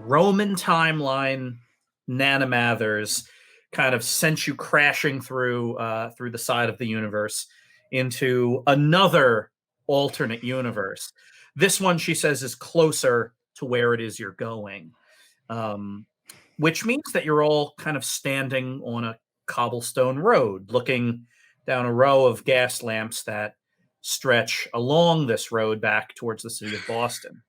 Roman timeline nanomathers kind of sent you crashing through the side of the universe into another alternate universe. This one, she says, is closer to where it is you're going, which means that you're all kind of standing on a cobblestone road, looking down a row of gas lamps that stretch along this road back towards the city of Boston.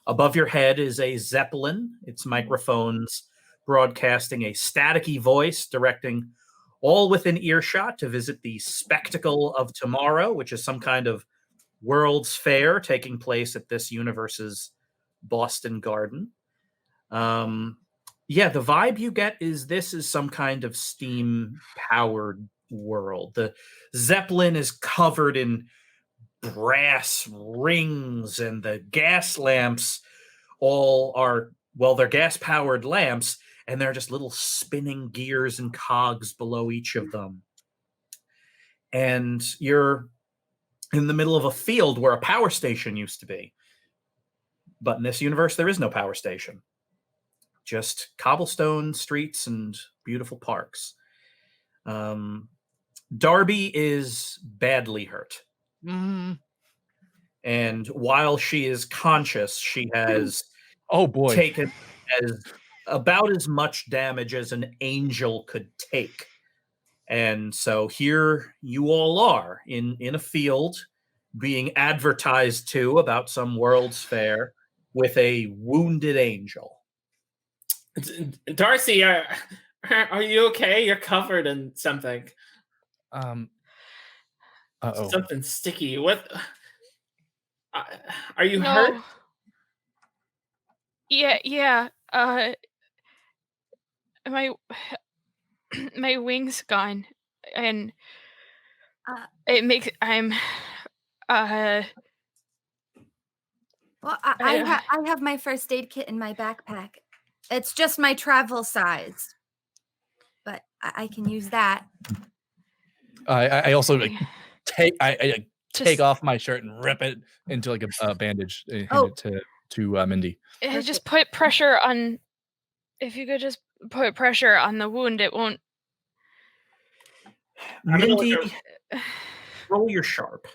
Above your head is a Zeppelin, its microphones broadcasting a staticky voice directing all within earshot to visit the Spectacle of Tomorrow, which is some kind of World's Fair taking place at this universe's Boston Garden. Yeah, the vibe you get is this is some kind of steam-powered world. The Zeppelin is covered in brass rings, and the gas lamps all are, well, they're gas-powered lamps, and they're just little spinning gears and cogs below each of them. And you're in the middle of a field where a power station used to be. But in this universe, there is no power station. Just cobblestone streets and beautiful parks. Darby is badly hurt. Mm-hmm. And while she is conscious, she has taken about as much damage as an angel could take. And so here you all are in a field being advertised to about some World's Fair with a wounded angel. Darcy, are you okay? You're covered in something. Something sticky. What? Are you hurt? Yeah. My wing's gone, and it makes Well, I have my first aid kit in my backpack. It's just my travel size, but I can use that. I also take off my shirt and rip it into like a bandage and hand it to Mindy. Just put pressure on. If you could just put pressure on the wound, it won't. Mindy, roll your sharp.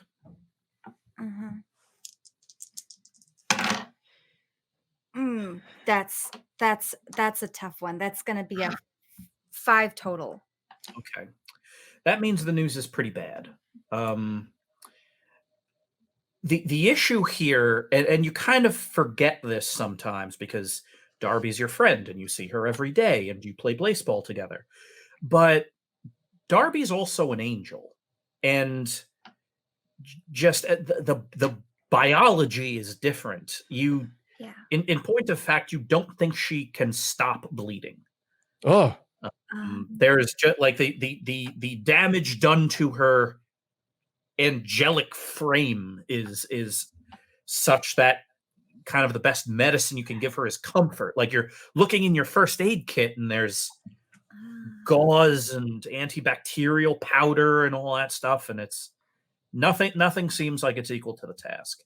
That's a tough one. That's going to be a 5 total. Okay. That means the news is pretty bad. The issue here, and you kind of forget this sometimes because Darby's your friend and you see her every day and you play Blaseball together. But Darby's also an angel. And just the biology is different. In point of fact, you don't think she can stop bleeding. There's just like the damage done to her angelic frame is such that kind of the best medicine you can give her is comfort. Like you're looking in your first aid kit and there's gauze and antibacterial powder and all that stuff, and it's nothing seems like it's equal to the task.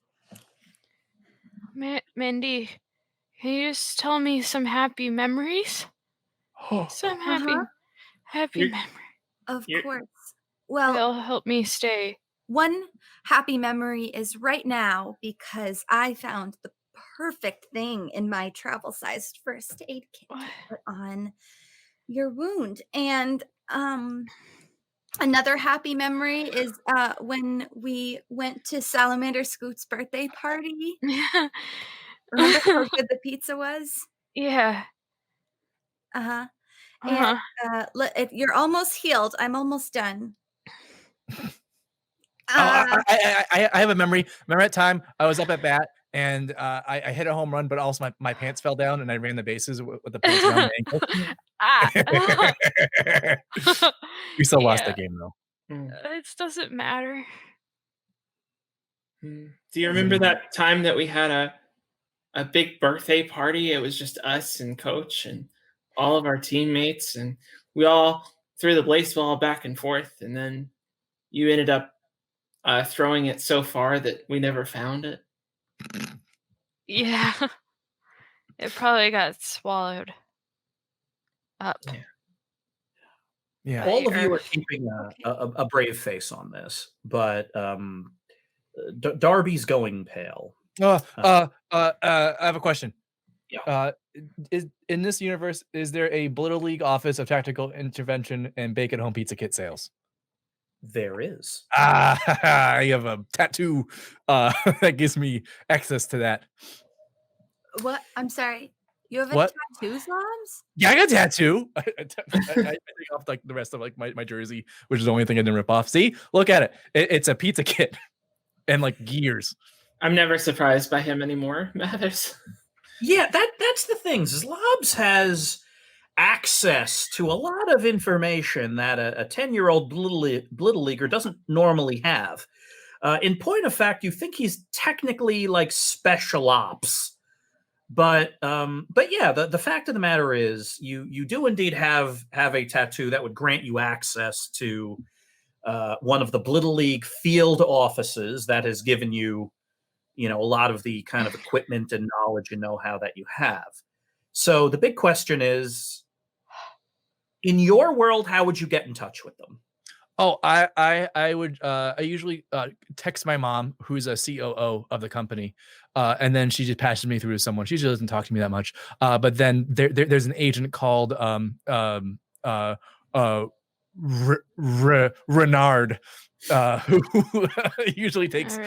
Mindy, can you just tell me some happy memories? Some happy memory. Of course. Well, it'll help me stay. One happy memory is right now because I found the perfect thing in my travel-sized first aid kit to put on your wound. And another happy memory is when we went to Salamander Scoot's birthday party. Remember how good the pizza was? Yeah. And you're almost healed. I'm almost done. I have a memory. Remember that time I was up at bat and I hit a home run, but also my pants fell down and I ran the bases with the pants around my ankle. We still lost that game though. It doesn't matter. Do you remember that time that we had a big birthday party? It was just us and Coach and all of our teammates, and we all threw the Blaseball back and forth, and then you ended up throwing it so far that we never found it. Yeah. It probably got swallowed up. Yeah. All of you are Earth. keeping a brave face on this, but Darby's going pale. I have a question. Yeah. Is in this universe, is there a Blittle League office of tactical intervention and bake at home pizza kit sales? There is. I have a tattoo that gives me access to that. What? I'm sorry. You have a What? tattoo, Zlobs? Yeah, I got a tattoo. I take off like the rest of like my jersey, which is the only thing I didn't rip off. See, look at it. It's a pizza kit and like gears. I'm never surprised by him anymore, Mathers. Yeah, that's the thing. Zlobs has access to a lot of information that a 10-year-old Blittle Leaguer doesn't normally have. In point of fact, you think he's technically like special ops. But yeah, the fact of the matter is you do indeed have a tattoo that would grant you access to one of the Blittle League field offices that has given you, a lot of the kind of equipment and knowledge and know-how that you have. So the big question is, in your world, how would you get in touch with them? Oh, I would I usually text my mom, who's a COO of the company, and then she just passes me through to someone. She just doesn't talk to me that much. But then there's an agent called Renard, who usually takes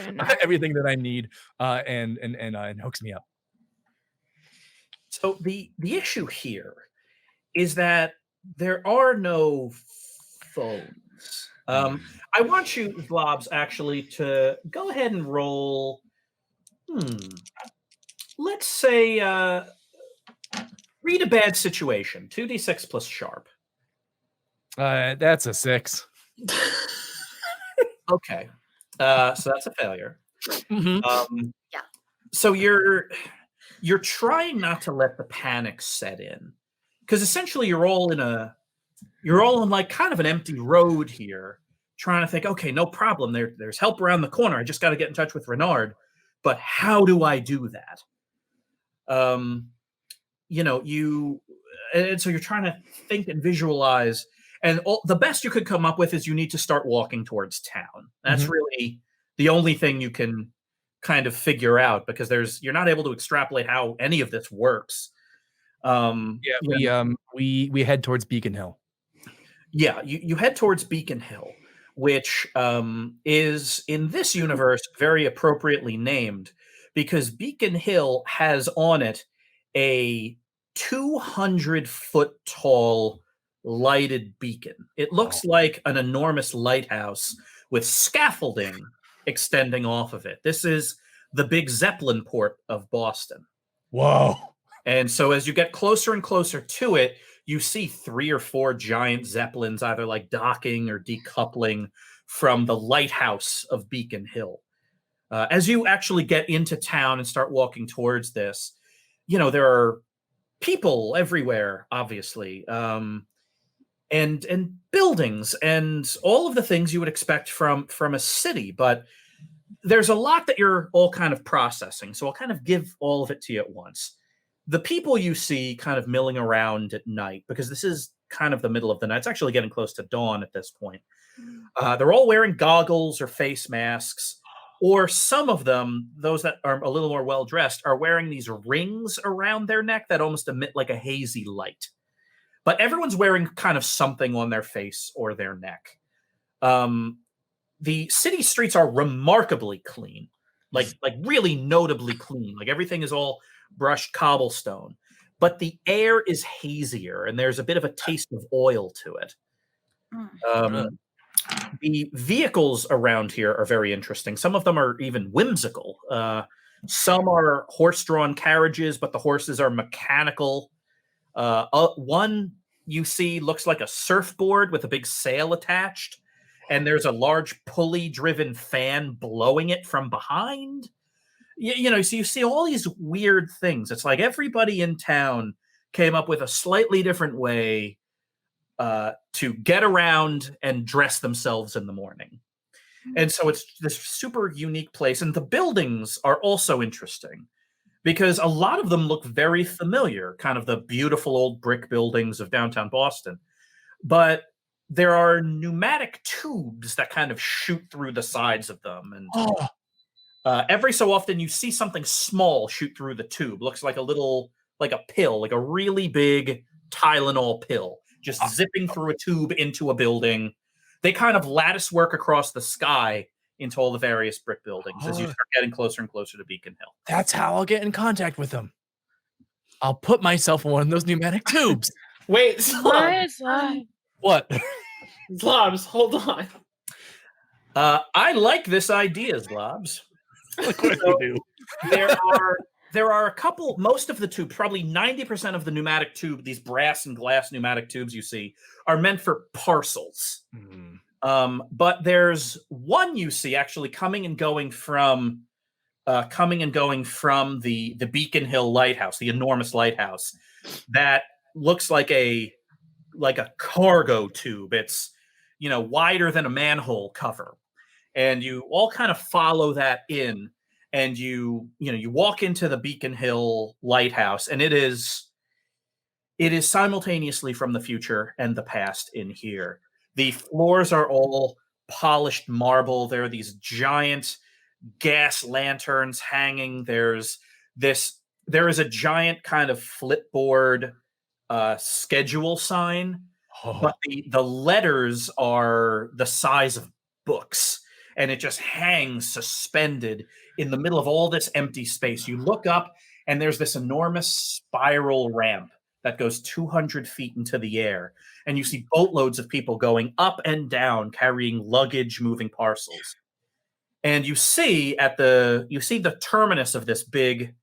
everything that I need and hooks me up. So the issue here is that there are no phones. I want you, Zlobs, actually to go ahead and roll. Let's say read a bad situation. 2d6 plus sharp. That's a 6. Okay, so that's a failure. Mm-hmm. Yeah. So you're trying not to let the panic set in, because essentially you're all on like kind of an empty road here, trying to think, okay, no problem. There's help around the corner. I just got to get in touch with Renard. But how do I do that? And so you're trying to think and visualize. And the best you could come up with is you need to start walking towards town. That's really the only thing you can kind of figure out, because you're not able to extrapolate how any of this works. We head towards Beacon Hill. Yeah, you head towards Beacon Hill, which is in this universe very appropriately named, because Beacon Hill has on it a 200-foot tall lighted beacon. It looks like an enormous lighthouse with scaffolding extending off of it. This is the big Zeppelin port of Boston. Whoa. And so as you get closer and closer to it, you see 3 or 4 giant Zeppelins either like docking or decoupling from the lighthouse of Beacon Hill. As you actually get into town and start walking towards this, there are people everywhere, obviously, and buildings and all of the things you would expect from a city. But there's a lot that you're all kind of processing. So I'll kind of give all of it to you at once. The people you see kind of milling around at night, because this is kind of the middle of the night. It's actually getting close to dawn at this point. They're all wearing goggles or face masks, or some of them, those that are a little more well-dressed, are wearing these rings around their neck that almost emit like a hazy light. But everyone's wearing kind of something on their face or their neck. The city streets are remarkably clean, like really notably clean. Like everything is all brushed cobblestone, but the air is hazier and there's a bit of a taste of oil to it. The vehicles around here are very interesting. Some of them are even whimsical. Some are horse-drawn carriages, but the horses are mechanical. One you see looks like a surfboard with a big sail attached, and there's a large pulley-driven fan blowing it from behind. So you see all these weird things. It's like everybody in town came up with a slightly different way to get around and dress themselves in the morning. And so it's this super unique place. And the buildings are also interesting. because a lot of them look very familiar, kind of the beautiful old brick buildings of downtown Boston. But there are pneumatic tubes that kind of shoot through the sides of them. And every so often you see something small shoot through the tube. Looks like like a pill, like a really big Tylenol pill, just zipping through a tube into a building. They kind of lattice work across the sky into all the various brick buildings as you start getting closer and closer to Beacon Hill. That's how I'll get in contact with them. I'll put myself in one of those pneumatic tubes. Wait, What? Zlobs, hold on. I like this idea, Zlobs. Look what you do. There are a couple, most of the tubes, probably 90% of the pneumatic tube, these brass and glass pneumatic tubes you see, are meant for parcels. But there's one you see actually coming and going from the Beacon Hill lighthouse, the enormous lighthouse, that looks like a cargo tube. It's wider than a manhole cover, and you all kind of follow that in, and you walk into the Beacon Hill lighthouse, and it is simultaneously from the future and the past in here. The floors are all polished marble. There are these giant gas lanterns hanging. There is a giant kind of flipboard schedule sign, but the letters are the size of books, and it just hangs suspended in the middle of all this empty space. You look up, and there's this enormous spiral ramp that goes 200 feet into the air, and you see boatloads of people going up and down, carrying luggage, moving parcels. And you see the terminus of this big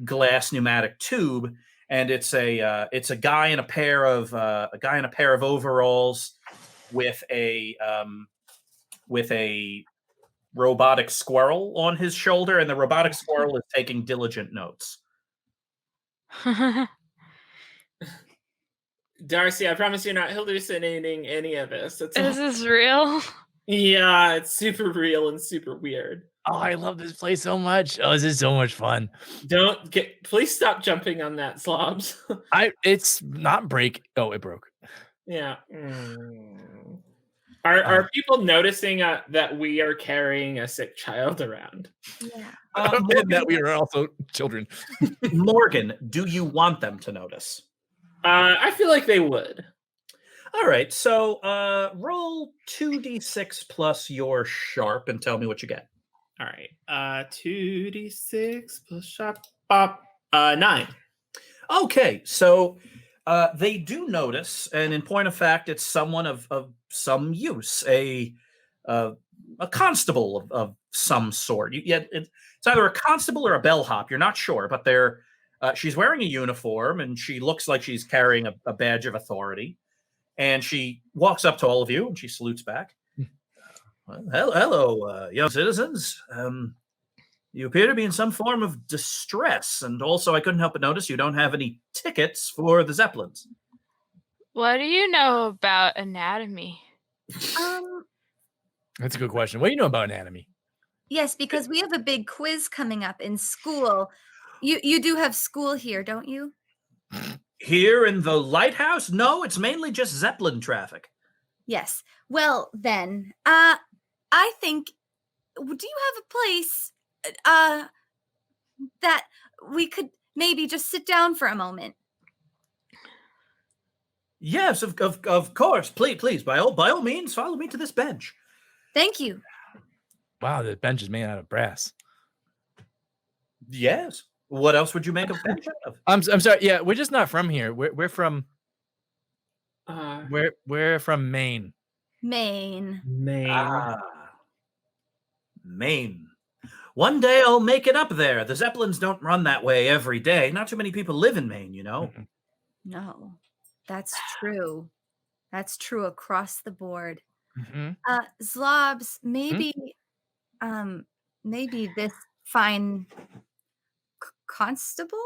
glass pneumatic tube, and it's a guy in a pair of overalls with a robotic squirrel on his shoulder, and the robotic squirrel is taking diligent notes. Darcy, I promise you're not hallucinating any of this. Is this real? Yeah, it's super real and super weird. Oh, I love this place so much. Oh, this is so much fun. Please stop jumping on that, Zlobs. It's not break. Oh, it broke. Yeah. Are people noticing that we are carrying a sick child around? Yeah. And that we are also children. Morgan, do you want them to notice? I feel like they would. All right, so roll 2d6 plus your sharp and tell me what you get. All right, 2d6 plus sharp, 9. Okay, so they do notice, and in point of fact, it's someone of some use, a constable of some sort. It's either a constable or a bellhop. You're not sure, but she's wearing a uniform, and she looks like she's carrying a badge of authority. And she walks up to all of you, and she salutes back. Well, hello, young citizens. You appear to be in some form of distress, and also I couldn't help but notice you don't have any tickets for the Zeppelins. What do you know about anatomy? That's a good question. What do you know about anatomy? Yes, because we have a big quiz coming up in school. You do have school here, don't you? Here in the lighthouse? No, it's mainly just Zeppelin traffic. Yes. Well, then, I think, do you have a place that we could maybe just sit down for a moment? Yes, of course. Please, by all means, follow me to this bench. Thank you. Wow, the bench is made out of brass. Yes. What else would you make a bench out of? I'm sorry. Yeah, we're just not from here. We're from we're from Maine. Maine. Maine. One day I'll make it up there. The Zeppelins don't run that way every day. Not too many people live in Maine, you know. No, that's true. That's true across the board. Zlobs, maybe this fine Constable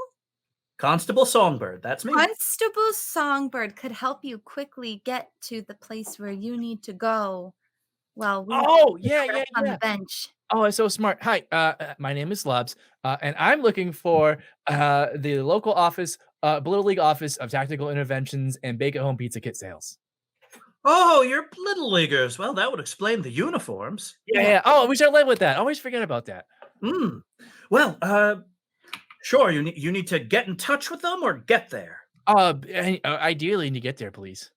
Songbird, that's me. Constable Songbird could help you quickly get to the place where you need to go Well, we Oh, we yeah, put yeah, us on yeah. the bench. Oh, it's so smart. Hi, my name is Zlobs, and I'm looking for the local office, Blittle League office of tactical interventions and bake-at-home pizza kit sales. Oh, you're Little Leaguers. Well, that would explain the uniforms. Yeah. Oh, we should live with that. Always forget about that. Well, sure. You need to get in touch with them or get there. Ideally, you get there, please.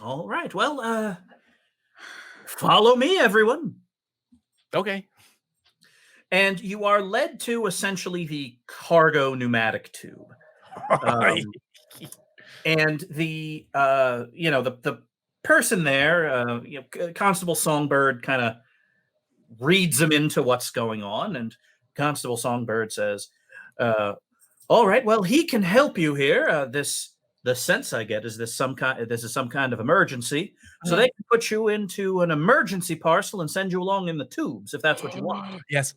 All right. Well, follow me, everyone. Okay. And you are led to essentially the cargo pneumatic tube. And the the person there, Constable Songbird, kind of reads them into what's going on, and Constable Songbird says, "All right, well, he can help you here. The sense I get is this is some kind of emergency, so they can put you into an emergency parcel and send you along in the tubes if that's what you want." Yes.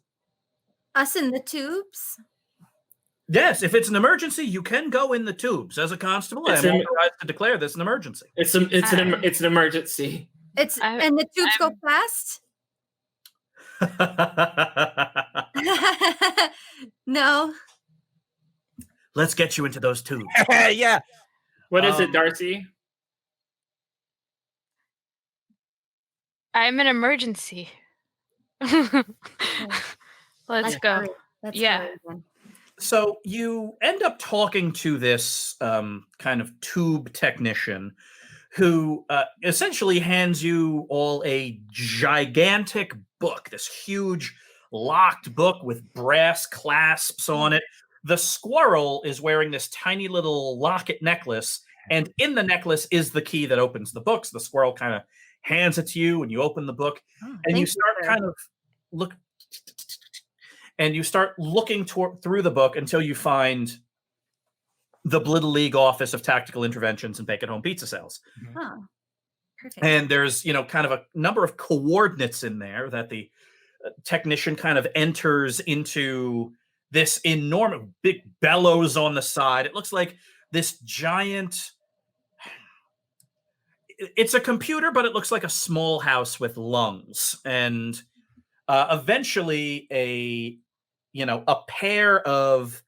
Us in the tubes? Yes, if it's an emergency, you can go in the tubes. As a constable, I am authorized to declare this an emergency. It's an emergency. And the tubes go fast? No. Let's get you into those tubes. Yeah. What is it, Darcy? I'm an emergency. Let's go. Yeah. So you end up talking to this kind of tube technician who essentially hands you all a gigantic book, this huge locked book with brass clasps on it. The squirrel is wearing this tiny little locket necklace, and in the necklace is the key that opens the books. The squirrel kind of hands it to you, and you open the book, and you start looking through the book until you find the Blittle League Office of Tactical Interventions and Bake-at-Home Pizza Sales. Oh, perfect. And there's, kind of a number of coordinates in there that the technician kind of enters into this enormous big bellows on the side. It looks like this giant... It's a computer, but it looks like a small house with lungs. And eventually a pair of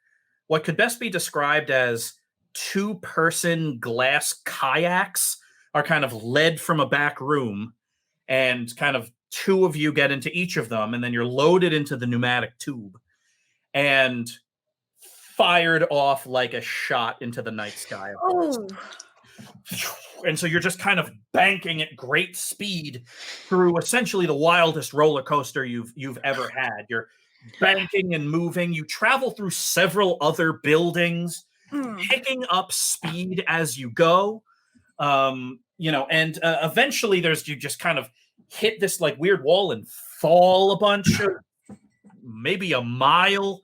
what could best be described as two-person glass kayaks are kind of led from a back room, and kind of two of you get into each of them, and then you're loaded into the pneumatic tube and fired off like a shot into the night sky. Oh. And so you're just kind of banking at great speed through essentially the wildest roller coaster you've ever had. You're banking and moving. You travel through several other buildings, picking up speed as you go. And eventually you just kind of hit this like weird wall and fall a bunch, maybe a mile.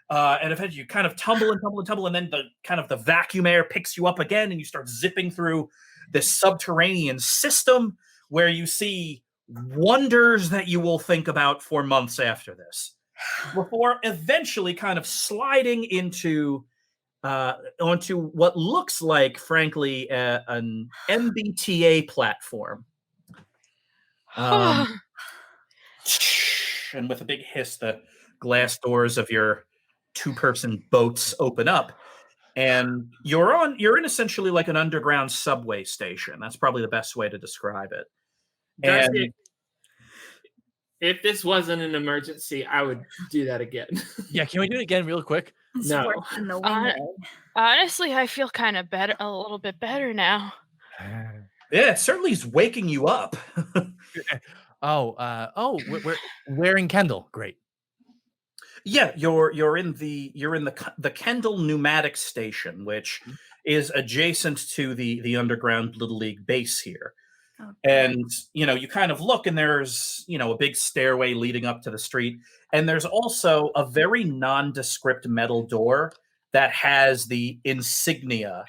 And eventually you kind of tumble, and then the vacuum air picks you up again, and you start zipping through this subterranean system where you see wonders that you will think about for months after this, before eventually kind of sliding into onto what looks like, frankly, an MBTA platform. And with a big hiss, the glass doors of your two-person boats open up, and you're in essentially like an underground subway station. That's probably the best way to describe it. Darcy, And if this wasn't an emergency, I would do that again. Yeah, can we do it again real quick? No. Honestly, I feel kind of better, a little bit better now. Yeah, it certainly is waking you up. We're wearing Kendall. Great. Yeah, you're in the Kendall pneumatic station, which is adjacent to the underground Little League base here. Okay. And you kind of look, and there's a big stairway leading up to the street, and there's also a very nondescript metal door that has the insignia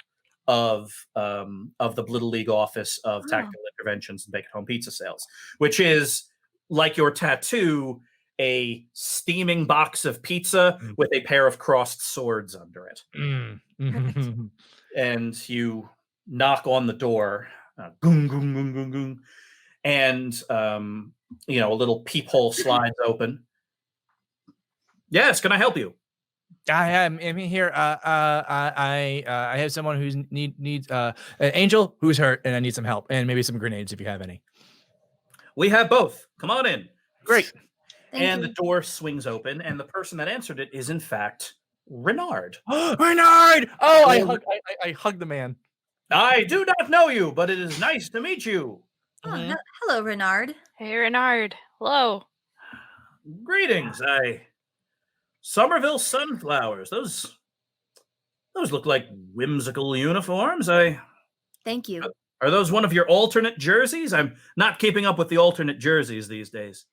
of the Blittle League Office of Tactical Interventions and Bake-at-Home Pizza Sales, which is like your tattoo, a steaming box of pizza with a pair of crossed swords under it. And you knock on the door, goong, goong, goong, goong, goong, And you know, a little peephole slides open. Yes, can I help you? I'm here. I have someone who's needs an Angel who's hurt, and I need some help, and maybe some grenades if you have any. We have both. Come on in. Great. Thank The you. door swings open, and the person that answered it is, in fact, Renard. Renard! Oh, I hug the man. I do not know you, but it is nice to meet you. Oh, hello, Renard. Hey, Renard. Hello. Greetings. Somerville sunflowers. Those look like whimsical uniforms. Thank you. Are those one of your alternate jerseys? I'm not keeping up with the alternate jerseys these days.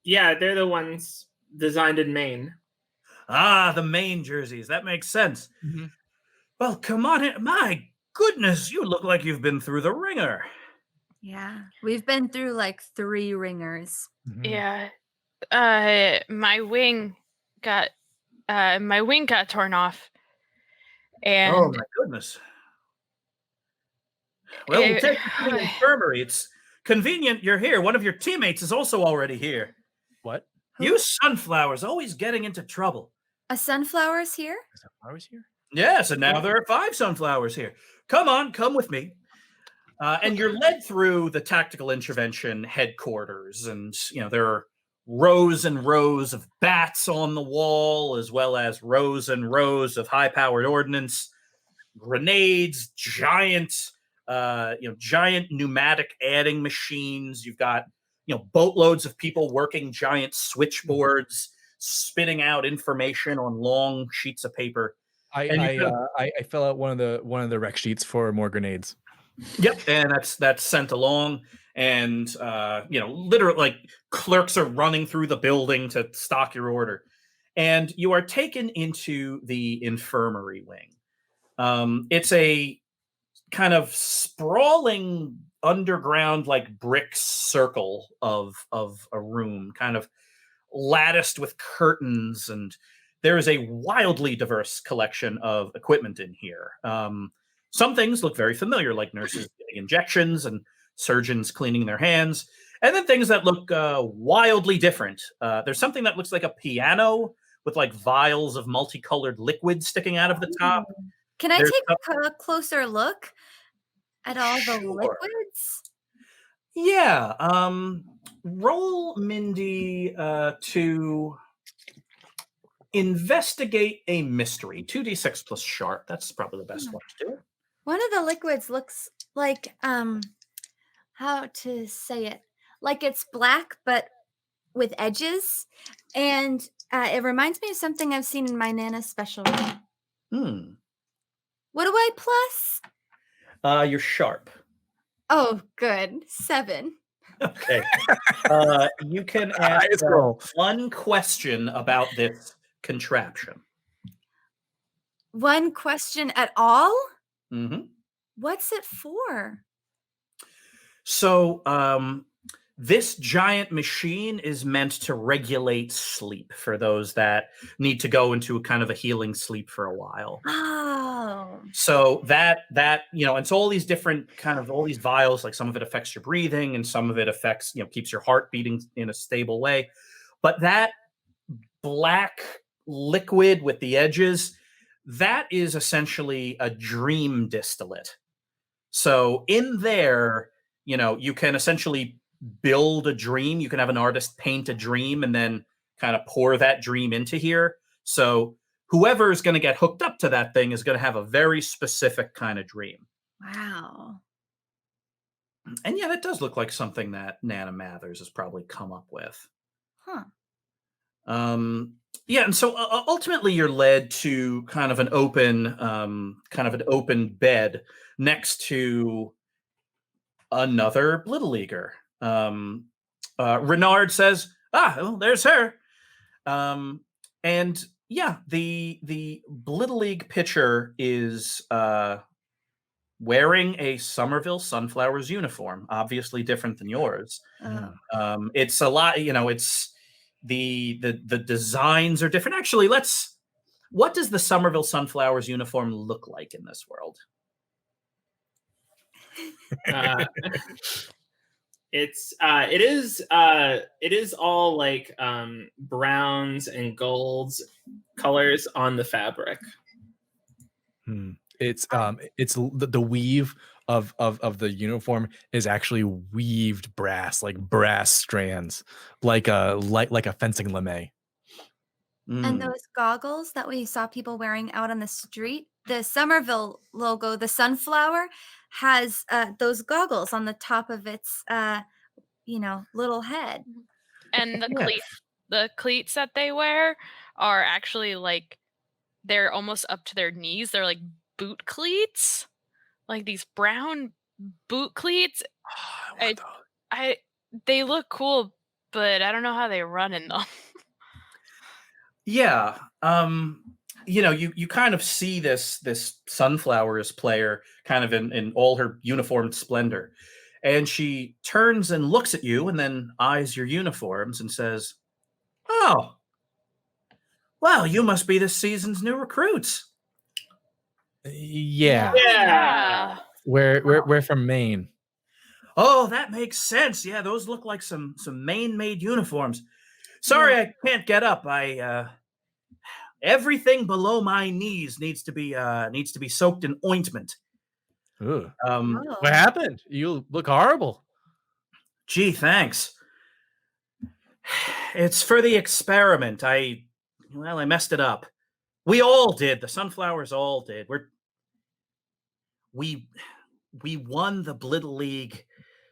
Yeah, they're the ones designed in Maine. Ah, the Maine jerseys. That makes sense. Well, come on in. My goodness, you look like you've been through the ringer. Yeah, we've been through like 3 ringers. Yeah. My wing got torn off. And Oh my goodness. Well, we'll take you to the infirmary. It's convenient you're here. One of your teammates is also already here. What? You sunflowers always getting into trouble. A sunflower's here? Sunflowers here? Yes, and now there are 5 sunflowers here. Come with me. And you're led through the tactical intervention headquarters, and you know there are rows and rows of bats on the wall, as well as rows and rows of high-powered ordnance, grenades, giant pneumatic adding machines. You've got boatloads of people working giant switchboards, spitting out information on long sheets of paper. I fill out one of the rec sheets for more grenades. Yep, and that's sent along, and literally like clerks are running through the building to stock your order, and you are taken into the infirmary wing. It's a kind of sprawling underground like brick circle of a room, kind of latticed with curtains, and there is a wildly diverse collection of equipment in here. Some things look very familiar, like nurses getting injections and surgeons cleaning their hands, and then things that look wildly different. There's something that looks like a piano with like vials of multicolored liquid sticking out of the top. Can I take a closer look at all the Sure. liquids? Yeah. Roll Mindy to investigate a mystery. 2d6 plus sharp. That's probably the best one to do it. One of the liquids looks like how to say it? Like it's black but with edges, and it reminds me of something I've seen in my Nana's special. What do I plus? You're sharp. Oh, good. 7. Okay. You can ask one question about this contraption. One question at all? Mm-hmm. What's it for? So, this giant machine is meant to regulate sleep for those that need to go into a kind of a healing sleep for a while. Oh. So that and so all these different all these vials, like some of it affects your breathing and some of it affects, keeps your heart beating in a stable way. But that black liquid with the edges, that is essentially a dream distillate. So in there, you can essentially build a dream. You can have an artist paint a dream and then kind of pour that dream into here. So whoever is going to get hooked up to that thing is going to have a very specific kind of dream. Wow. And yeah, that does look like something that Nana Mathers has probably come up with. Huh. Yeah, and so ultimately you're led to kind of an open bed next to another Blittle Leaguer. Renard says, well, there's her. And yeah, the Blittle League pitcher is wearing a Somerville Sunflowers uniform, obviously different than yours. Oh. It's a lot, it's the designs are different. Actually, what does the Somerville Sunflowers uniform look like in this world? It is all like browns and golds colors on the fabric. It's the weave of the uniform is actually weaved brass, like brass strands, like a fencing lame. And those goggles that we saw people wearing out on the street, the Somerville logo, the sunflower, has those goggles on the top of its, little head. And Yeah. the cleats that they wear are actually like they're almost up to their knees. They're like boot cleats, like these brown boot cleats. I want those. They look cool, but I don't know how they run in them. Yeah. You kind of see this Sunflowers player kind of in all her uniformed splendor. And she turns and looks at you and then eyes your uniforms and says, "Oh, well, you must be this season's new recruits." Yeah. Yeah. We're from Maine. Oh, that makes sense. Yeah, those look like some Maine-made uniforms. Sorry, I can't get up. Everything below my knees needs to be soaked in ointment. Ooh. Oh. What happened? You look horrible. Gee, thanks. It's for the experiment. I messed it up. We all did. The Sunflowers all did. We won the Blittle League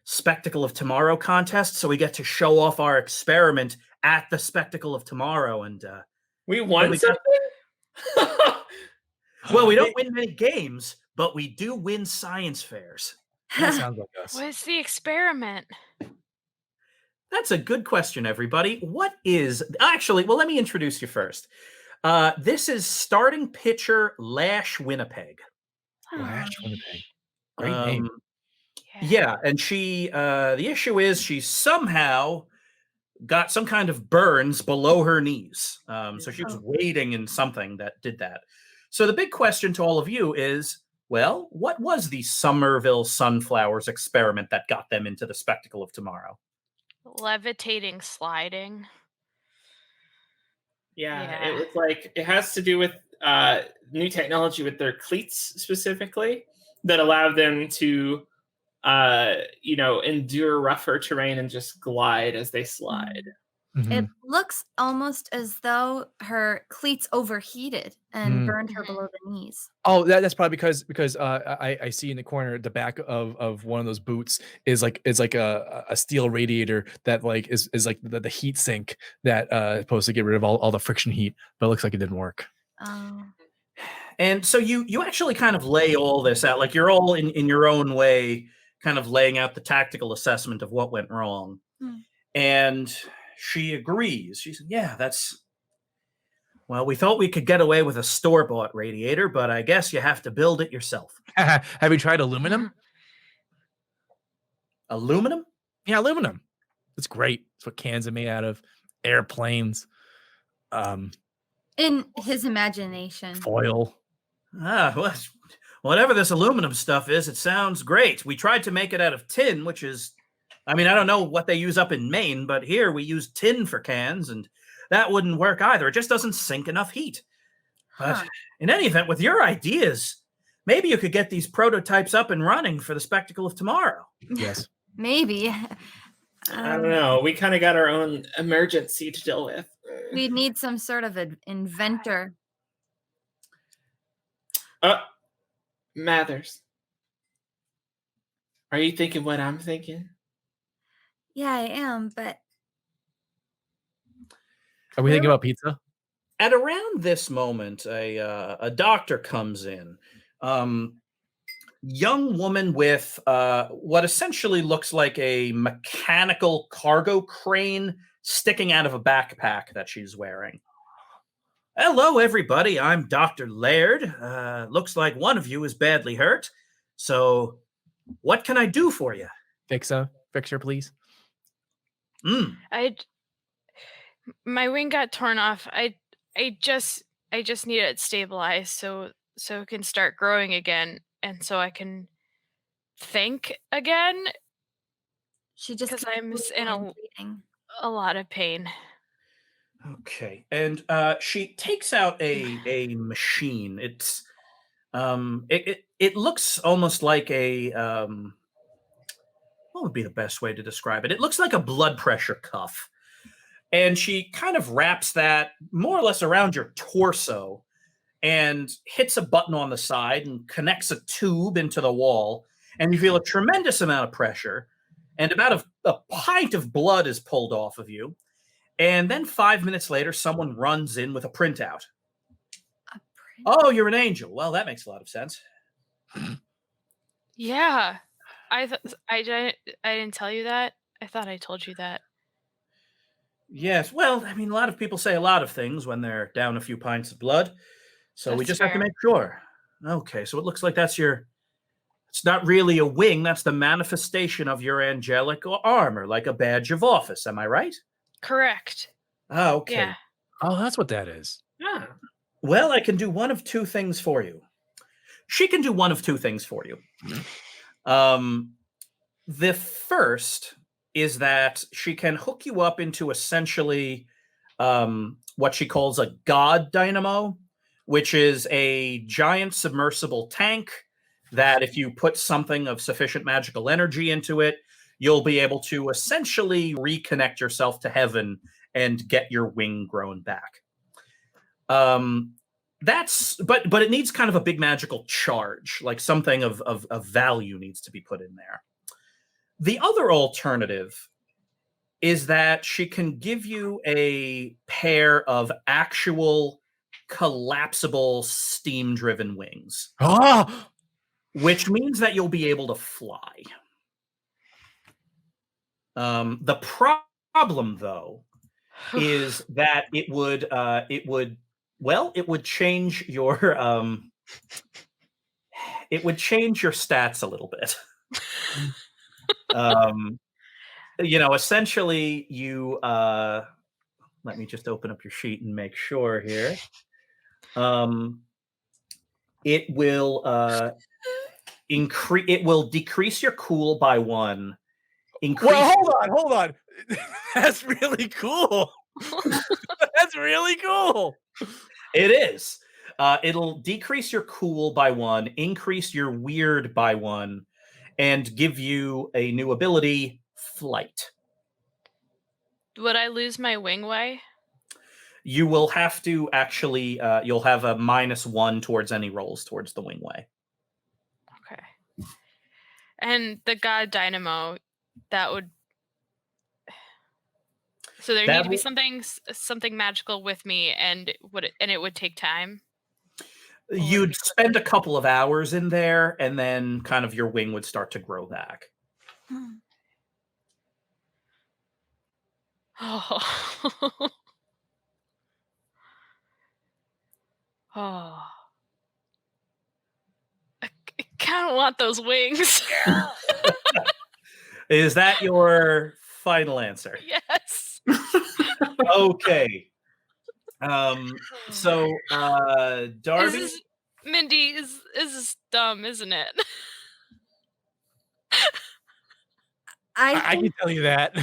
Spectacle of Tomorrow contest, so we get to show off our experiment at the Spectacle of Tomorrow. And we won we something. Well, we don't win many games, but we do win science fairs. That sounds like us. What's the experiment? That's a good question, everybody. What is actually? Well, let me introduce you first. This is starting pitcher Lash Winnipeg. Lash Winnipeg. Great name. Yeah, and she. The issue is she somehow got some kind of burns below her knees. So she was wading in something that did that. So the big question to all of you is, well, what was the Somerville Sunflowers experiment that got them into the Spectacle of Tomorrow? Levitating sliding. Yeah, it was like it has to do with new technology with their cleats specifically that allowed them to endure rougher terrain and just glide as they slide. It looks almost as though her cleats overheated and burned her below the knees. Oh, that's probably because I see in the corner at the back of one of those boots is like a steel radiator that like is like the heat sink that is supposed to get rid of all the friction heat, but it looks like it didn't work. Oh. And so you actually kind of lay all this out, like you're all in your own way kind of laying out the tactical assessment of what went wrong. And she agrees. She said, "Yeah, well, we thought we could get away with a store-bought radiator, but I guess you have to build it yourself." Have you tried aluminum? Aluminum? Yeah, aluminum. It's great. It's what cans are made out of. Airplanes. In his imagination. Foil. Well, whatever this aluminum stuff is, it sounds great. We tried to make it out of tin, which is, I don't know what they use up in Maine, but here we use tin for cans, and that wouldn't work either. It just doesn't sink enough heat. But in any event, with your ideas, maybe you could get these prototypes up and running for the Spectacle of Tomorrow. Yes. Maybe. I don't know. We kind of got our own emergency to deal with. We need some sort of an inventor. Mathers. Are you thinking what I'm thinking? Yeah, I am, but... Are we thinking about pizza? At around this moment, a doctor comes in. Young woman with what essentially looks like a mechanical cargo crane sticking out of a backpack that she's wearing. "Hello, everybody. I'm Dr. Laird. Looks like one of you is badly hurt. So what can I do for you?" Fixer, please. My wing got torn off. I just need it stabilized so it can start growing again and so I can think again. She just because keeps I'm bleeding in and bleeding. a lot of pain. Okay, and she takes out a machine. It's it looks almost like a what would be the best way to describe it? It looks like a blood pressure cuff, and she kind of wraps that more or less around your torso and hits a button on the side and connects a tube into the wall, and you feel a tremendous amount of pressure, and about a pint of blood is pulled off of you. And then 5 minutes later, someone runs in with a printout. A print- Oh, you're an angel. Well, that makes a lot of sense. Yeah, I didn't tell you that. I thought I told you that. Yes. Well, I mean, a lot of people say a lot of things when they're down a few pints of blood. So we That's just have to fair. make sure. Okay, so it looks like that's it's not really a wing. That's the manifestation of your angelic armor, like a badge of office. Am I right? Correct. Oh, okay. Yeah. Oh, that's what that is. Yeah. Well, I can do one of two things for you. She can do one of two things for you. The first is that she can hook you up into essentially what she calls a god dynamo, which is a giant submersible tank that if you put something of sufficient magical energy into it, you'll be able to essentially reconnect yourself to heaven and get your wing grown back. But it needs kind of a big magical charge, like something of value needs to be put in there. The other alternative is that she can give you a pair of actual collapsible steam-driven wings, Oh, which means that you'll be able to fly. The problem, though, is that it would change your it would change your stats a little bit. Essentially, you let me just open up your sheet and make sure here. It will decrease your cool by 1. well, hold on. That's really cool. That's really cool. It is. It'll decrease your cool by 1, increase your weird by 1, and give you a new ability, flight. Would I lose my wingway? You will have to actually, you'll have a -1 towards any rolls towards the wingway. Okay. And the god dynamo, that would. So there need to be something magical with me, and it would take time. You'd spend a couple of hours in there, and then kind of your wing would start to grow back. Oh. Oh. I kind of want those wings. Is that your final answer? Yes. Okay. So, Darby? Mindy, is this dumb, isn't it? I can tell you that.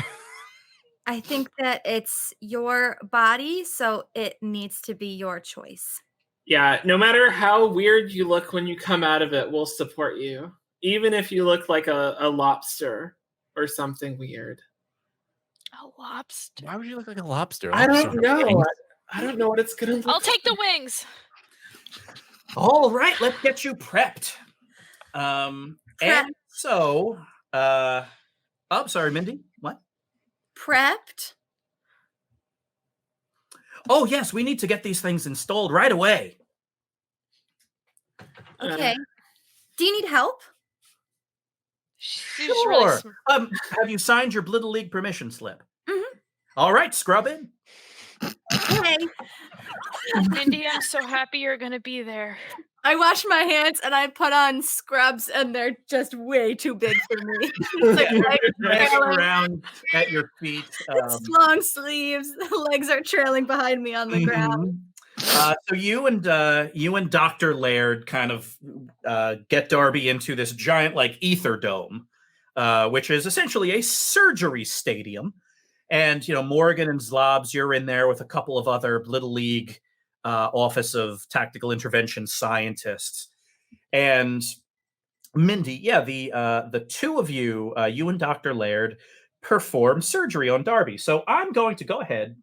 I think that it's your body, so it needs to be your choice. Yeah, no matter how weird you look when you come out of it, we'll support you. Even if you look like a lobster or something weird. A lobster? Why would you look like a lobster? I don't know. I don't know what it's going to look like. I'll take the wings. All right, let's get you prepped. And so, I'm sorry, Mindy. What? Prepped? Oh, yes, we need to get these things installed right away. Okay. Do you need help? She's really Sure. Have you signed your Blittle League permission slip? Mm-hmm. All right, scrub in. Okay. Mindy, I'm so happy you're going to be there. I wash my hands and I put on scrubs, and they're just way too big for me. Drag around at your feet. It's long sleeves. The legs are trailing behind me on the ground. So you and Dr. Laird kind of get Darby into this giant like ether dome which is essentially a surgery stadium. And, Morgan and Zlobs, you're in there with a couple of other Little League Office of Tactical Intervention scientists. And Mindy, the two of you, you and Dr. Laird, perform surgery on Darby. So I'm going to go ahead,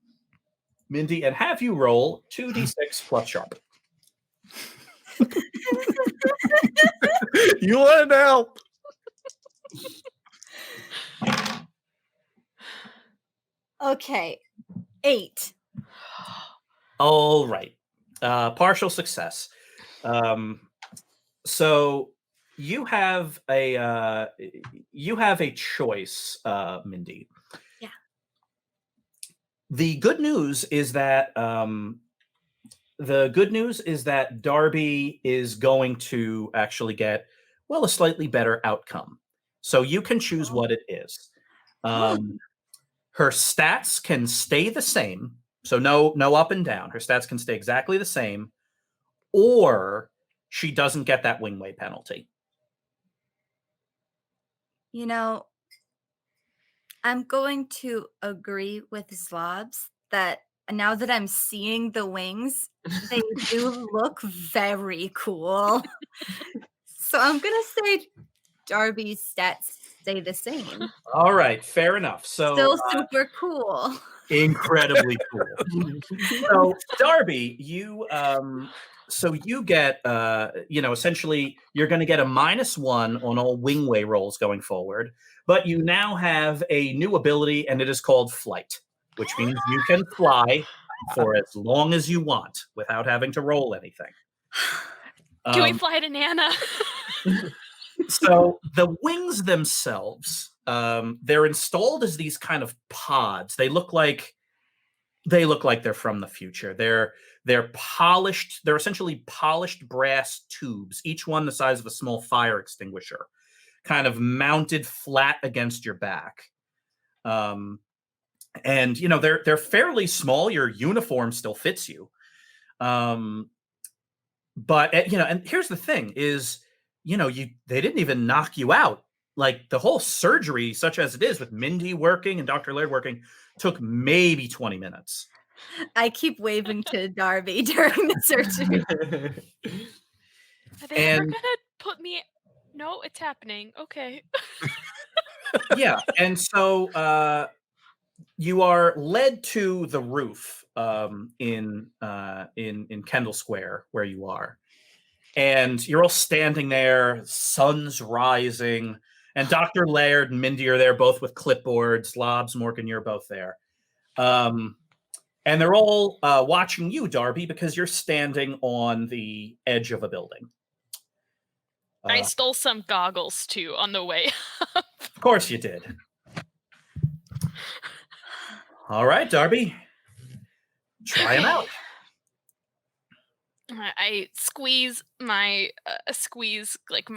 Mindy, and have you roll 2d6 plus sharp. You want to help? Okay, 8. All right, partial success. So you have a choice, Mindy. Yeah. The good news is that Darby is going to actually get a slightly better outcome. So you can choose what it is. Her stats can stay the same, so no up and down. Her stats can stay exactly the same, or she doesn't get that wingway penalty. I'm going to agree with Zlobs that now that I'm seeing the wings, they do look very cool. So I'm going to say Darby's stats stay the same. All right, fair enough. So Still super cool. Incredibly cool. So Darby, you get essentially you're going to get a -1 on all wingway rolls going forward, but you now have a new ability, and it is called flight, which means you can fly for as long as you want without having to roll anything. Can we fly to Nana? So the wings themselves, they're installed as these kind of pods. They look like they're from the future. They're polished. They're essentially polished brass tubes, each one the size of a small fire extinguisher, kind of mounted flat against your back. And they're fairly small. Your uniform still fits you. But and here's the thing is, they didn't even knock you out. Like the whole surgery, such as it is with Mindy working and Dr. Laird working, took maybe 20 minutes. I keep waving to Darby during the surgery. Are they ever gonna put me? No, it's happening. Okay. Yeah, and so you are led to the roof in Kendall Square where you are. And you're all standing there, sun's rising, and Dr. Laird and Mindy are there, both with clipboards. Zlobs, Morgan, you're both there. And they're all watching you, Darby, because you're standing on the edge of a building. I stole some goggles, too, on the way up. Of course you did. All right, Darby. Try them out. I squeeze my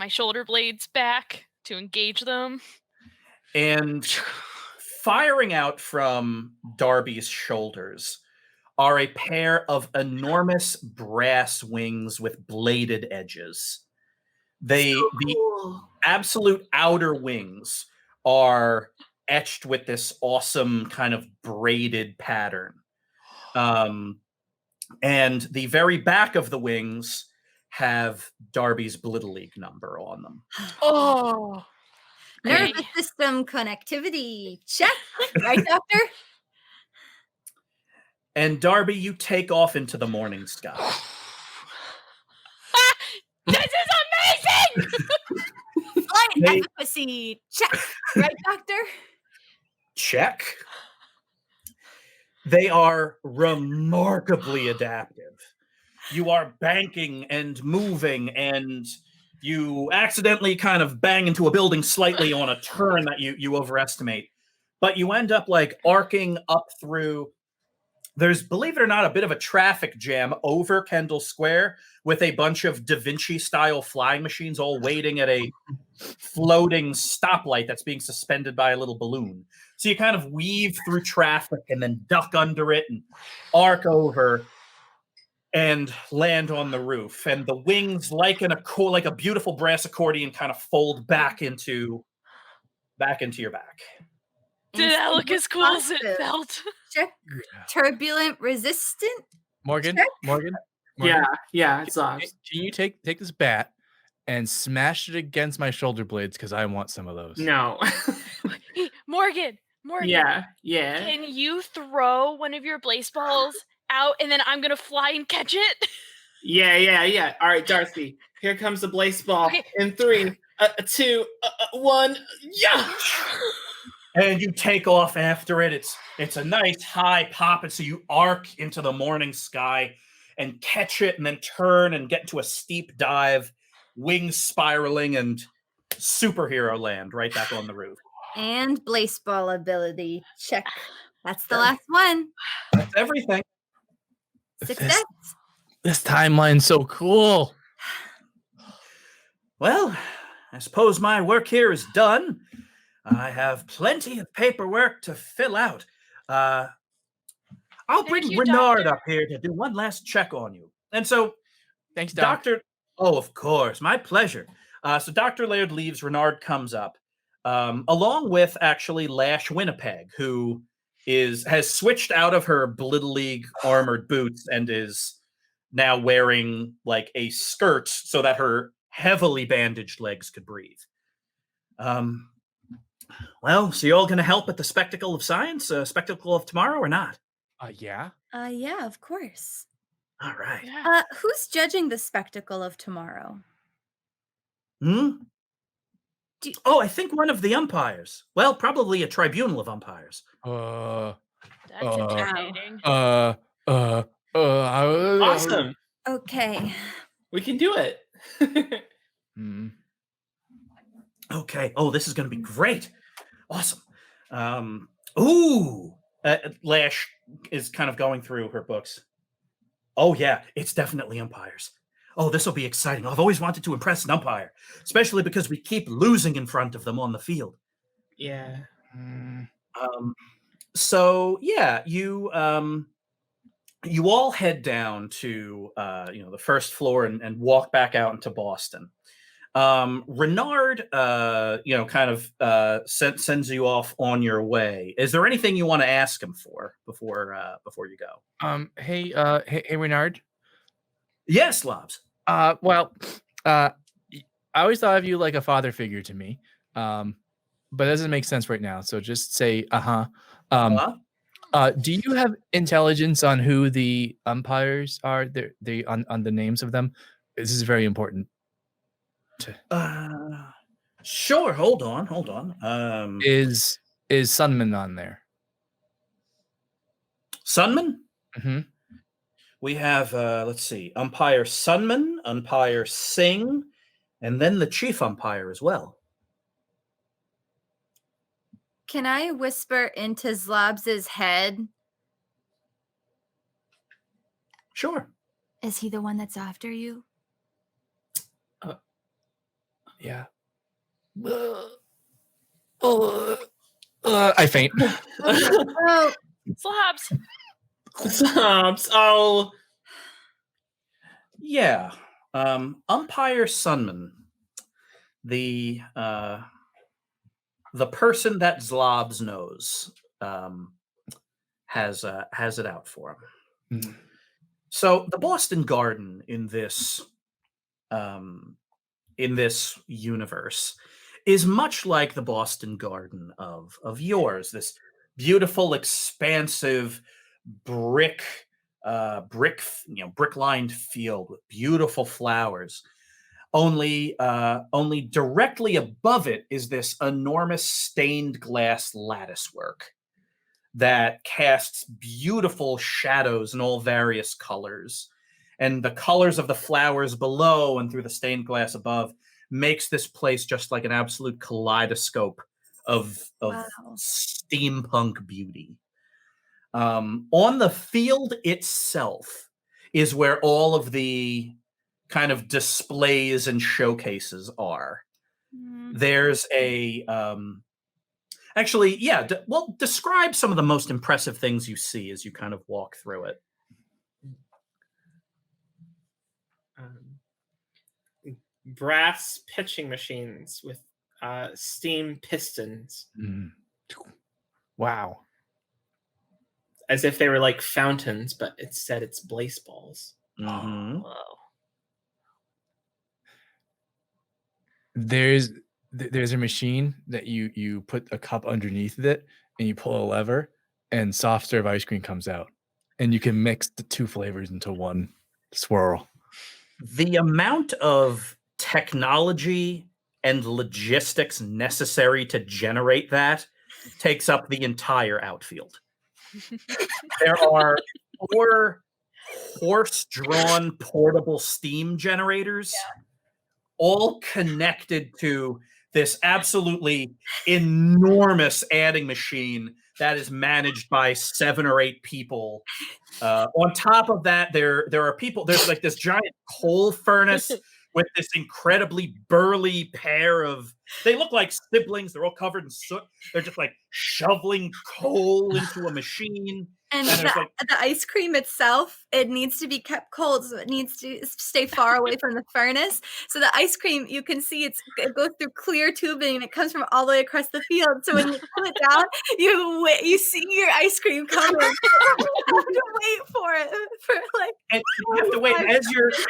shoulder blades back to engage them. And firing out from Darby's shoulders are a pair of enormous brass wings with bladed edges. The absolute outer wings are etched with this awesome kind of braided pattern. And the very back of the wings have Darby's Blittle League number on them. Oh. Nervous system connectivity. Check. Right, Doctor? And Darby, you take off into the morning sky. This is amazing! Flight efficacy. Check. Right, Doctor? Check. They are remarkably adaptive. You are banking and moving, and you accidentally kind of bang into a building slightly on a turn that you overestimate. But you end up like arcing up through. There's, believe it or not, a bit of a traffic jam over Kendall Square with a bunch of Da Vinci-style flying machines all waiting at a floating stoplight that's being suspended by a little balloon. So you kind of weave through traffic and then duck under it and arc over and land on the roof. And the wings, like a beautiful brass accordion, kind of fold back into back into your back. Did that look as cool as it Positive. felt? Check turbulent resistant. Morgan, Check. Morgan. Yeah, it's Zlobs. Can you take this bat and smash it against my shoulder blades because I want some of those? No. Hey, Morgan. Yeah. Can you throw one of your Blazeballs out and then I'm gonna fly and catch it? Yeah. All right, Darcy. Here comes the Blaseball. Okay. In 3, 2, 1. Yeah. And you take off after it. It's a nice high pop, and so you arc into the morning sky and catch it, and then turn and get into a steep dive, wings spiraling, and superhero land right back on the roof. And Blaseball ability. Check. That's the last one. That's everything. Success. This timeline's so cool. Well, I suppose my work here is done. I have plenty of paperwork to fill out. I'll bring you, Renard Doctor. up here to do one last check on you. And so, Thanks, Doc. Doctor. Oh, of course, my pleasure. So Dr. Laird leaves. Renard comes up, along with actually Lash Winnipeg, who has switched out of her Blittle League armored boots and is now wearing like a skirt so that her heavily bandaged legs could breathe. Well, so you all going to help at the Spectacle of Science, Spectacle of Tomorrow, or not? Yeah. Yeah, of course. All right. Yeah. Who's judging the Spectacle of Tomorrow? Oh, I think one of the umpires. Well, probably a tribunal of umpires. That's Uh, intimidating. Awesome. Okay. We can do it. Okay. Oh, this is going to be great. Awesome. Lash is kind of going through her books. Oh, yeah, it's definitely umpires. Oh, this will be exciting. I've always wanted to impress an umpire, especially because we keep losing in front of them on the field. Yeah. So yeah, you all head down to the first floor and walk back out into Boston. Renard sends you off on your way. Is there anything you want to ask him for before you go? Hey, Renard. Yes, Zlobs. I always thought of you like a father figure to me. But it doesn't make sense right now. So just say, do you have intelligence on who the umpires are? They on the names of them? This is very important. Sure. Hold on. Is Sunman on there? Sunman? Mm-hmm. We have, let's see, umpire Sunman, umpire Singh, and then the chief umpire as well. Can I whisper into Zlobs' head? Sure. Is he the one that's after you? Yeah. I faint. Oh, Zlobs. Zlobs. Oh. Yeah. Umpire Sunman, the person that Zlobs knows, has it out for him. Mm. So the Boston Garden in this universe is much like the Boston Garden of yours. This beautiful, expansive brick-lined field with beautiful flowers. Only directly above it is this enormous stained glass lattice work that casts beautiful shadows in all various colors. And the colors of the flowers below and through the stained glass above makes this place just like an absolute kaleidoscope of wow. steampunk beauty. On the field itself is where all of the kind of displays and showcases are. There's a describe some of the most impressive things you see as you kind of walk through it. Brass pitching machines with steam pistons. Wow. As if they were like fountains, but instead it's Blaseballs. Mm-hmm. Whoa. There's a machine that you put a cup underneath it and you pull a lever and soft serve ice cream comes out and you can mix the two flavors into one swirl. The amount of technology and logistics necessary to generate that takes up the entire outfield. There are 4 horse-drawn portable steam generators, all connected to this absolutely enormous adding machine that is managed by 7 or 8 people. On top of that, there are people. There's like this giant coal furnace with this incredibly burly pair of. They look like siblings. They're all covered in soot. They're just like shoveling coal into a machine. And there's the, like the ice cream itself, it needs to be kept cold, so it needs to stay far away from the furnace. So the ice cream, you can see it goes through clear tubing and it comes from all the way across the field. So when you pull it down, you see your ice cream coming. You have to wait for it for like. And you have to wait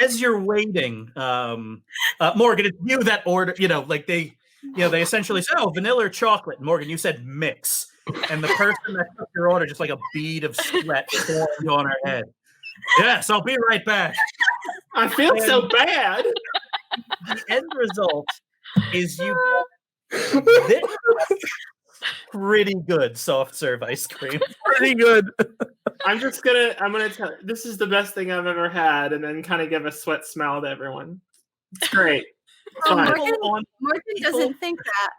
as you're waiting. Morgan, it's you that order. Like they essentially said, "Oh, vanilla or chocolate." Morgan, you said mix. And the person that took your order, just like a bead of sweat formed on her head. Yes, I'll be right back. I feel so bad. The end result is you get this pretty good soft serve ice cream. Pretty good. I'm gonna tell you, this is the best thing I've ever had, and then kind of give a sweat smile to everyone. It's great. Fine. Morgan doesn't think that.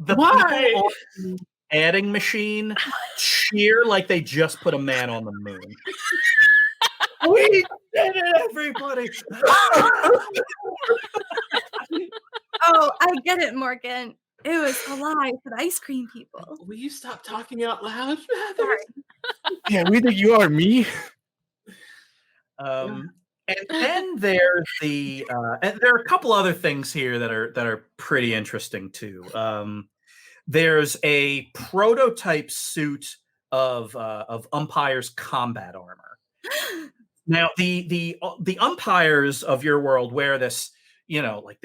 The Why? people on the adding machine cheer like they just put a man on the moon. We did it, everybody! Oh, I get it, Morgan. It was alive for the ice cream people. Will you stop talking out loud? Sorry. Yeah, we think you are me. And then there's and there are a couple other things here that are pretty interesting too. There's a prototype suit of umpires' combat armor. Now, the umpires of your world wear this, like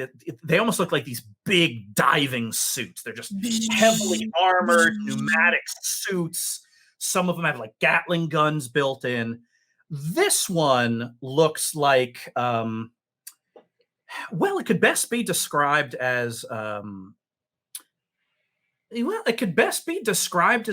they almost look like these big diving suits. They're just heavily armored, pneumatic suits. Some of them have like Gatling guns built in. This one looks like, it could best be described as,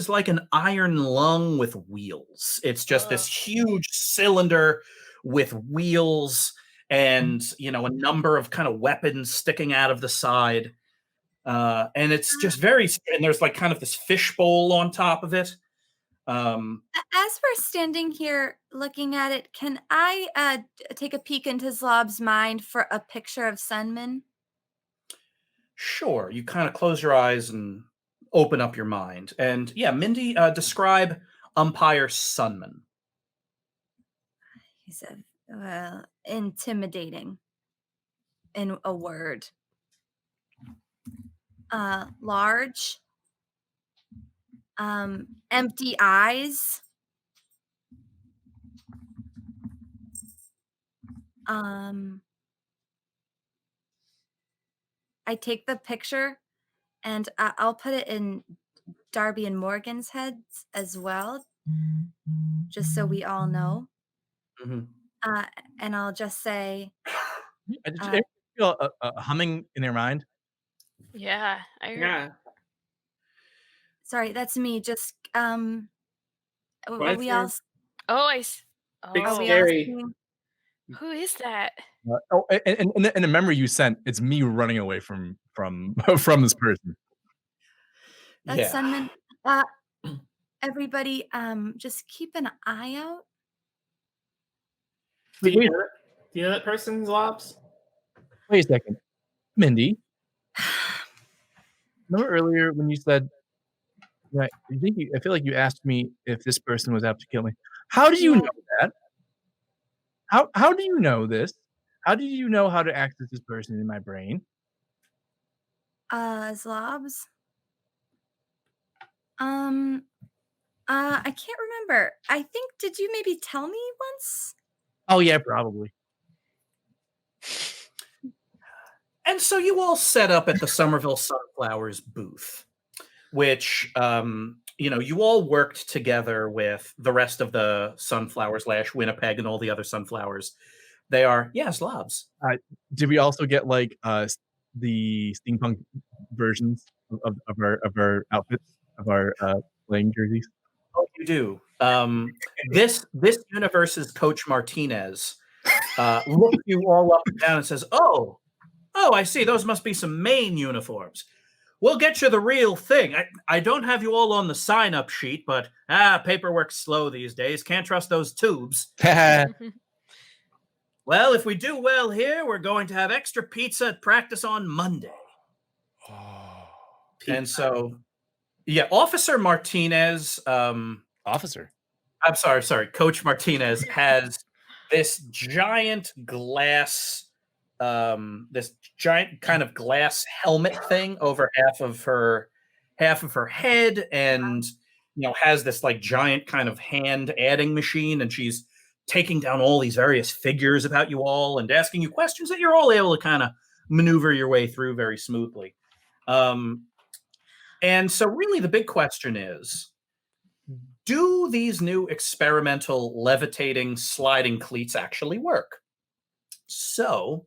like an iron lung with wheels. It's just this huge cylinder with wheels and, a number of kind of weapons sticking out of the side. And it's just and there's like kind of this fishbowl on top of it. As we're standing here looking at it, can I take a peek into Zlob's mind for a picture of Sunman? Sure. You kind of close your eyes and open up your mind. And yeah, Mindy, describe umpire Sunman. He said, intimidating in a word. Large. Empty eyes. I take the picture and I'll put it in Darby and Morgan's heads as well, just so we all know. Mm-hmm. And I'll just say, Did you feel a humming in their mind? Yeah, I heard. Yeah. sorry, that's me. Just Why are is we there- all? Oh, Big Are we all scary. seeing- Who is that? And the memory you sent, it's me running away from this person. That's Sunman. Everybody, just keep an eye out. Do you know that person, Zlobs? Wait a second, Mindy. Remember earlier when you said, right? I feel like you asked me if this person was out to kill me. How do you know that? How do you know this? How do you know how to access this person in my brain? Zlobs. I can't remember. I think, did you maybe tell me once? Oh yeah, probably. And so you all set up at the Somerville Sunflowers booth, which, you all worked together with the rest of the Sunflowers, Winnipeg, and all the other Sunflowers. They are, Zlobs. Did we also get like the steampunk versions of our outfits, of our playing jerseys? Oh, you do. This universe's Coach Martinez looks you all up and down and says, "Oh, I see. Those must be some Maine uniforms. We'll get you the real thing. I don't have you all on the sign-up sheet, but paperwork's slow these days. Can't trust those tubes. Well, if we do well here, we're going to have extra pizza at practice on Monday." And so, Officer Martinez, Officer. I'm sorry, Coach Martinez has this giant glass, this giant kind of glass helmet thing over half of her head, and has this like giant kind of hand adding machine, and she's taking down all these various figures about you all and asking you questions that you're all able to kind of maneuver your way through very smoothly. And so really the big question is, do these new experimental levitating sliding cleats actually work? So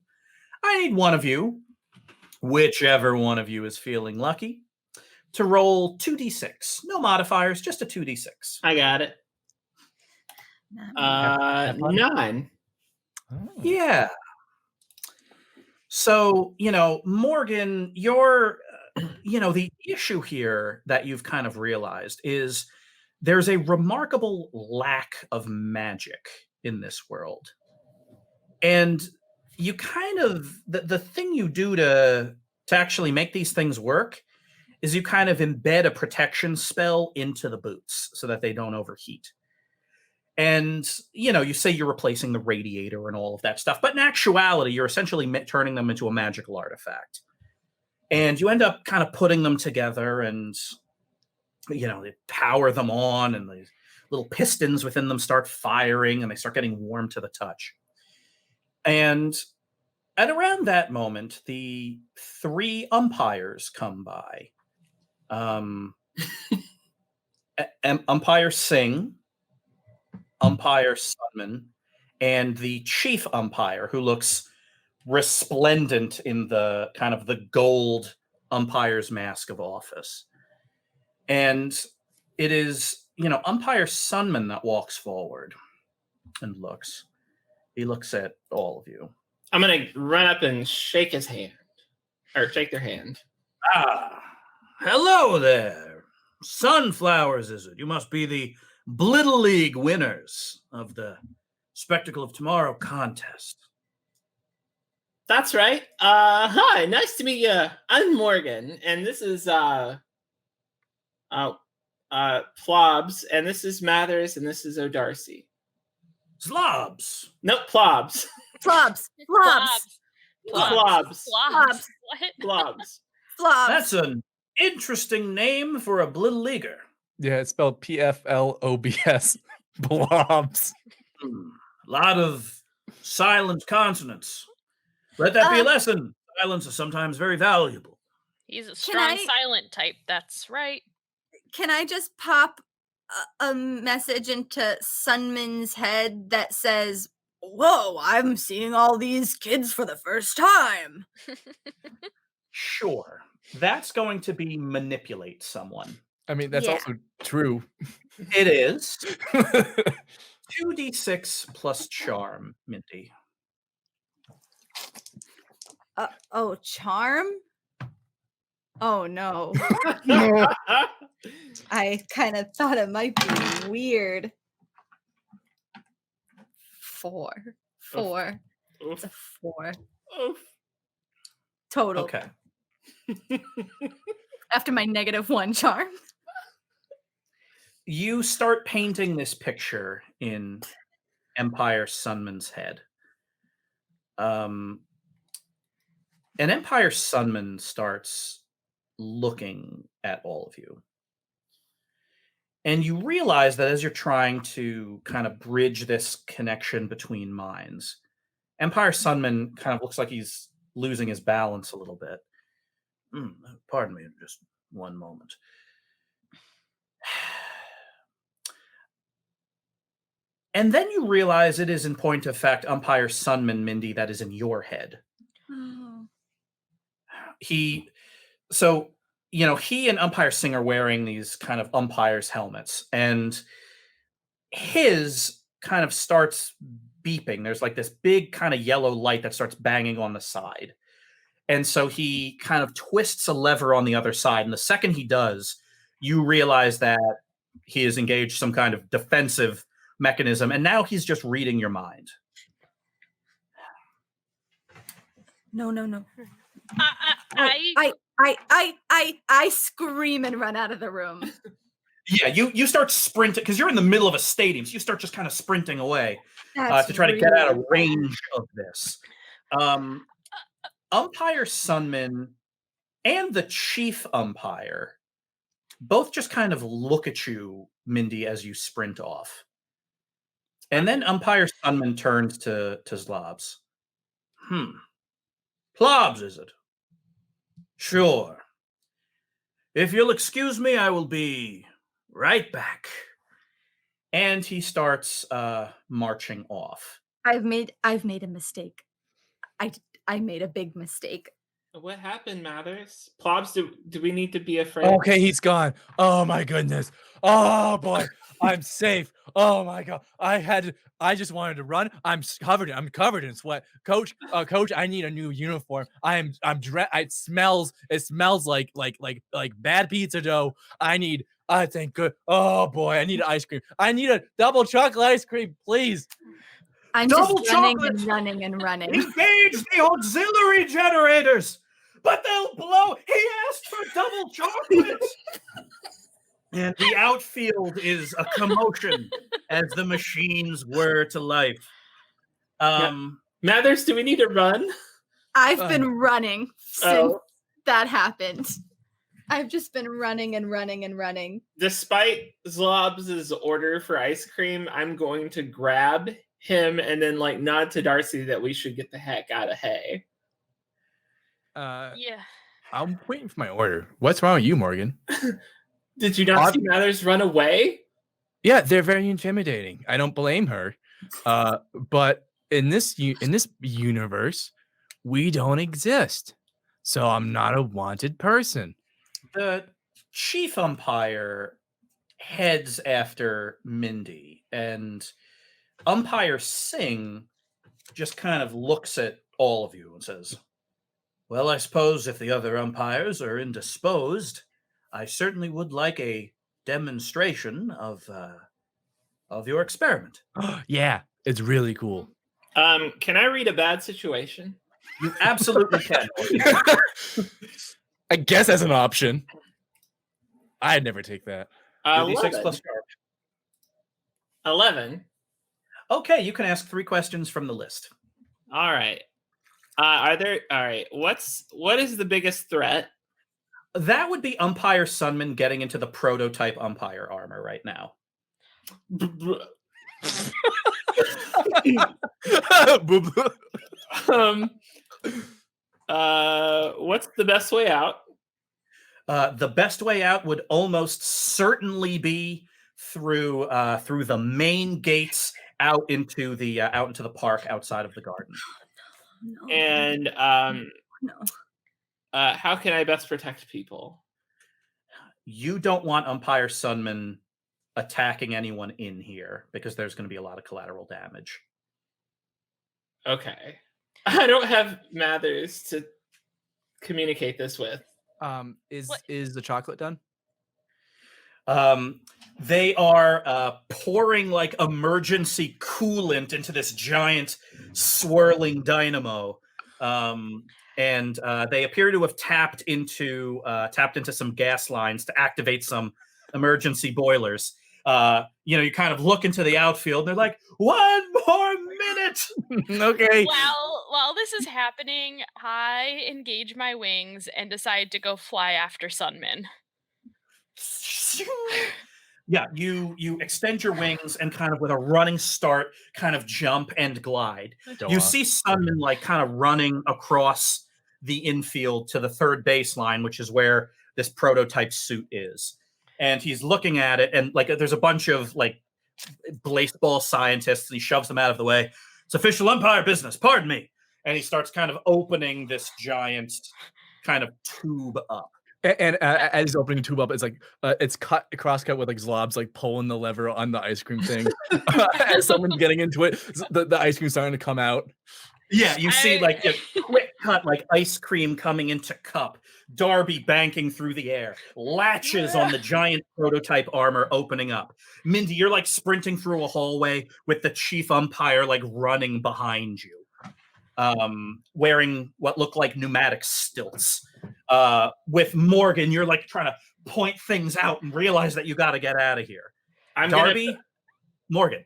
I need one of you, whichever one of you is feeling lucky, to roll 2d6. No modifiers, just a 2d6. I got it. 9. Oh. Yeah. So, Morgan, you're, the issue here that you've kind of realized is there's a remarkable lack of magic in this world. And you kind of, the thing you do to actually make these things work is you kind of embed a protection spell into the boots so that they don't overheat. And, you say you're replacing the radiator and all of that stuff, but in actuality, you're essentially turning them into a magical artifact. And you end up kind of putting them together and, they power them on and the little pistons within them start firing and they start getting warm to the touch. And at around that moment, the 3 umpires come by. Umpire Singh, Umpire Sunman, and the chief umpire, who looks resplendent in the kind of the gold umpire's mask of office. And it is, Umpire Sunman that walks forward and looks. He looks at all of you. I'm going to run up and shake his hand, or shake their hand. Hello there. Sunflowers, is it? You must be the Blittle League winners of the Spectacle of Tomorrow contest. That's right. Hi, nice to meet you. I'm Morgan, and this is Plobs, and this is Mathers, and this is O'Darcy. Zlobs. Nope, Plobs. Plobs. Plobs. What? Plobs. That's an interesting name for a Blittle Leaguer. Yeah, it's spelled PFLOBS. Blobs. A lot of silent consonants. Let that be a lesson. Silence is sometimes very valuable. He's a strong silent type. That's right. Can I just pop a message into Sunman's head that says, "Whoa, I'm seeing all these kids for the first time"? Sure. That's going to be manipulate someone. I mean, that's also true. It is. 2d6 plus charm, Mindy. Charm? Oh, no. I kind of thought it might be weird. 4. It's a 4. Total. Okay. After my -1 charm. You start painting this picture in Empire Sunman's head. And Empire Sunman starts looking at all of you. And you realize that as you're trying to kind of bridge this connection between minds, Empire Sunman kind of looks like he's losing his balance a little bit. Pardon me, just one moment. And then you realize it is, in point of fact, Umpire Sunman, Mindy, that is in your head. Oh. He and Umpire Singh are wearing these kind of umpire's helmets, and his kind of starts beeping. There's like this big kind of yellow light that starts banging on the side. And so he kind of twists a lever on the other side. And the second he does, you realize that he has engaged some kind of defensive mechanism. And now he's just reading your mind. No. I I scream and run out of the room. Yeah, you start sprinting because you're in the middle of a stadium. So you start just kind of sprinting away to try to get out of range of this. Umpire Sunman and the chief umpire both just kind of look at you, Mindy, as you sprint off. And then Umpire Sunman turns to Zlobs. Plobs, is it? Sure. If you'll excuse me, I will be right back. And he starts marching off. I've made a mistake. I made a big mistake. What happened, Mathers? Plobs, do we need to be afraid? Okay, he's gone. Oh my goodness. Oh boy, I'm safe. Oh my god. I just wanted to run. I'm covered in sweat. Coach, I need a new uniform. It smells like bad pizza dough. I think good. Oh boy, I need ice cream. I need a double chocolate ice cream, please. I'm Double just running chocolate! and running and running. Engage the auxiliary generators, but they'll blow. He asked for double chocolate. And the outfield is a commotion as the machines whir to life. Mathers, do we need to run? I've been running since that happened. I've just been running and running and running. Despite Zlobs' order for ice cream, I'm going to grab him and then nod to Darcy that we should get the heck out of hay. yeah. I'm waiting for my order. What's wrong with you, Morgan? Did you not see Mathers run away? Yeah, they're very intimidating. I don't blame her. But in this universe, we don't exist. So I'm not a wanted person. The chief umpire heads after Mindy, and Umpire Singh just kind of looks at all of you and says, well, I suppose if the other umpires are indisposed, I certainly would like a demonstration of your experiment. Yeah, it's really cool. Can I read a bad situation? You absolutely can. I guess as an option. I'd never take that. 2d6 plus charge. 11. Okay, you can ask 3 questions from the list. All right. What is the biggest threat? That would be Umpire Sunman getting into the prototype umpire armor right now. What's the best way out? The best way out would almost certainly be through the main gates out into the park outside of the garden. No. And No. how can I best protect people? You don't want Umpire Sunman attacking anyone in here because there's going to be a lot of collateral damage. Okay. I don't have Mathers to communicate this with. Is the chocolate done? They are pouring like emergency coolant into this giant swirling dynamo. And they appear to have tapped into some gas lines to activate some emergency boilers. You kind of look into the outfield. And they're like, 1 more minute. Okay. while this is happening, I engage my wings and decide to go fly after Sunman. Yeah, you extend your wings and kind of with a running start, kind of jump and glide. You see Sunman like kind of running across the infield to the third baseline, which is where this prototype suit is. And he's looking at it, and like there's a bunch of like Blaseball scientists, and he shoves them out of the way. It's official umpire business, pardon me. And he starts kind of opening this giant kind of tube up. And as he's opening the tube up, it's like it's cross-cut with like Zlobs like pulling the lever on the ice cream thing. As someone's getting into it, the ice cream's starting to come out. Yeah, you see like a quick cut, like ice cream coming into cup, Darby banking through the air, latches on the giant prototype armor opening up. Mindy, you're like sprinting through a hallway with the chief umpire like running behind you, wearing what look like pneumatic stilts. With Morgan, you're like trying to point things out and realize that you got to get out of here. Darby, Morgan.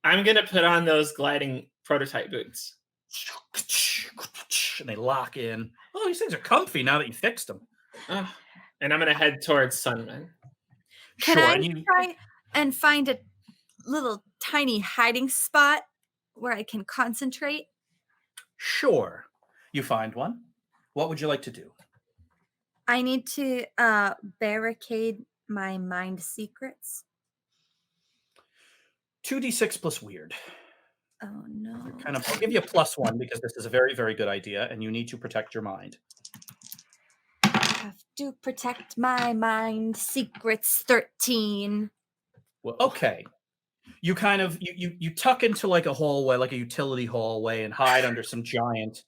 I'm going to put on those gliding prototype boots. And they lock in. Oh, these things are comfy now that you fixed them. And I'm going to head towards Sunman. Can I try and find a little tiny hiding spot where I can concentrate? Sure. You find one. What would you like to do? I need to barricade my mind secrets. 2d6 plus weird. Oh no. I'll give you a +1 because this is a very, very good idea, and you need to protect your mind. I have to protect my mind secrets. 13. Well, okay. You kind of you tuck into like a hallway, like a utility hallway, and hide under some giant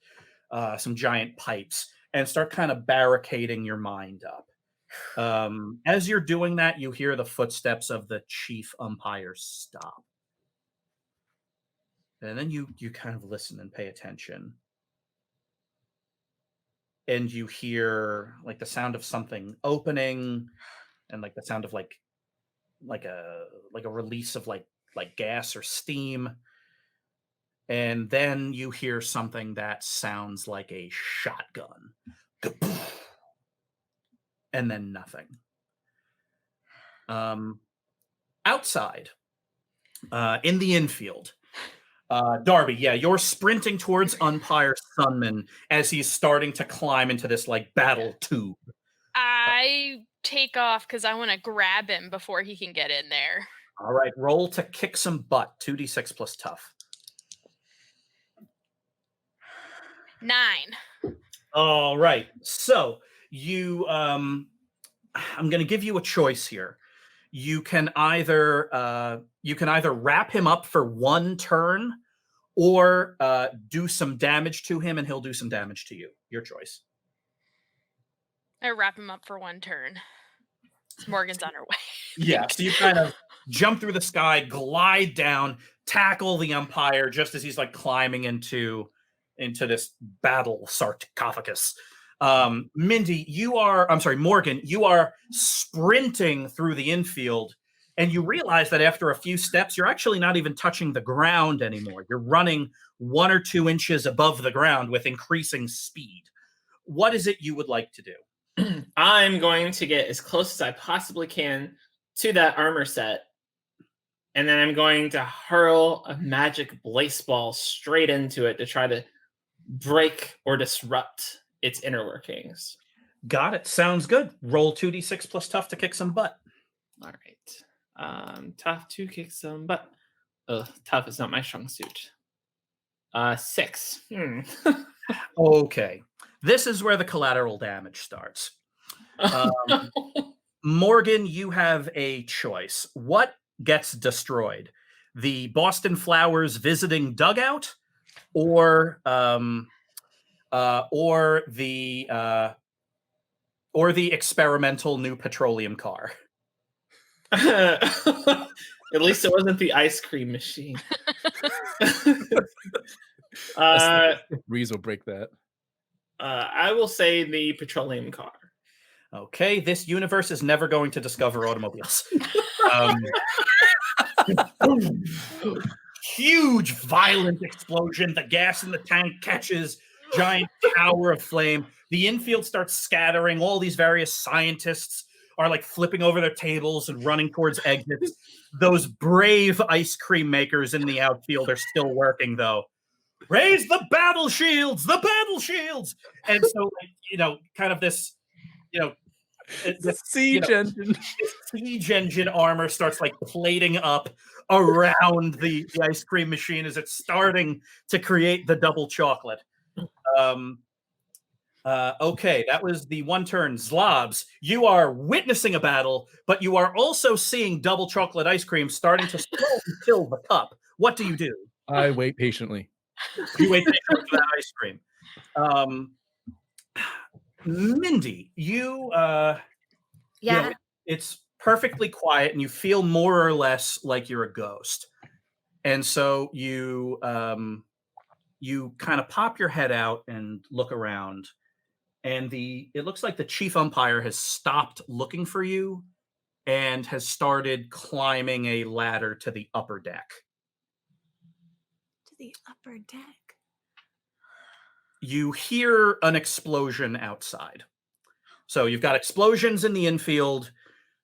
pipes, and start kind of barricading your mind up. As you're doing that, you hear the footsteps of the chief umpire stop. And then you kind of listen and pay attention. And you hear like the sound of something opening and like the sound of like a release of like gas or steam. And then you hear something that sounds like a shotgun. And then nothing. Outside, in the infield, Darby, yeah, you're sprinting towards umpire Sunman as he's starting to climb into this like battle tube. I take off because I want to grab him before he can get in there. All right, roll to kick some butt. 2d6 plus tough. 9. All right, so you, I'm going to give you a choice here. You can either wrap him up for one turn, or do some damage to him, and he'll do some damage to you. Your choice. I wrap him up for one turn. Morgan's on her way. Yeah, so you kind of jump through the sky, glide down, tackle the umpire just as he's like climbing into this battle sarcophagus. Mindy, Morgan, you are sprinting through the infield, and you realize that after a few steps, you're actually not even touching the ground anymore. You're running 1 or 2 inches above the ground with increasing speed. What is it you would like to do? I'm going to get as close as I possibly can to that armor set, and then I'm going to hurl a magic Blaseball straight into it to try to break or disrupt its inner workings. Got it. Sounds good. Roll 2d6 plus tough to kick some butt. All right. Tough to kick some butt. Tough is not my strong suit. 6. Okay. This is where the collateral damage starts. Morgan, you have a choice. What gets destroyed? The Boston Flowers visiting dugout, or the experimental new petroleum car? At least it wasn't the ice cream machine. Breeze will break that. I will say the petroleum car. Okay, this universe is never going to discover automobiles. huge, violent explosion. The gas in the tank catches, giant tower of flame. The infield starts scattering. All these various scientists are like flipping over their tables and running towards exits. Those brave ice cream makers in the outfield are still working, though. Raise the battle shields, the battle shields. And so, kind of this, siege engine. Siege engine armor starts like plating up around the ice cream machine as it's starting to create the double chocolate. Okay, that was the one turn. Zlobs, you are witnessing a battle, but you are also seeing double chocolate ice cream starting to slowly fill the cup. What do you do? I wait patiently. You wait patiently for that ice cream. Mindy, it's perfectly quiet and you feel more or less like you're a ghost. And so you kind of pop your head out and look around, and it looks like the chief umpire has stopped looking for you and has started climbing a ladder to the upper deck. To the upper deck. You hear an explosion outside. So you've got explosions in the infield,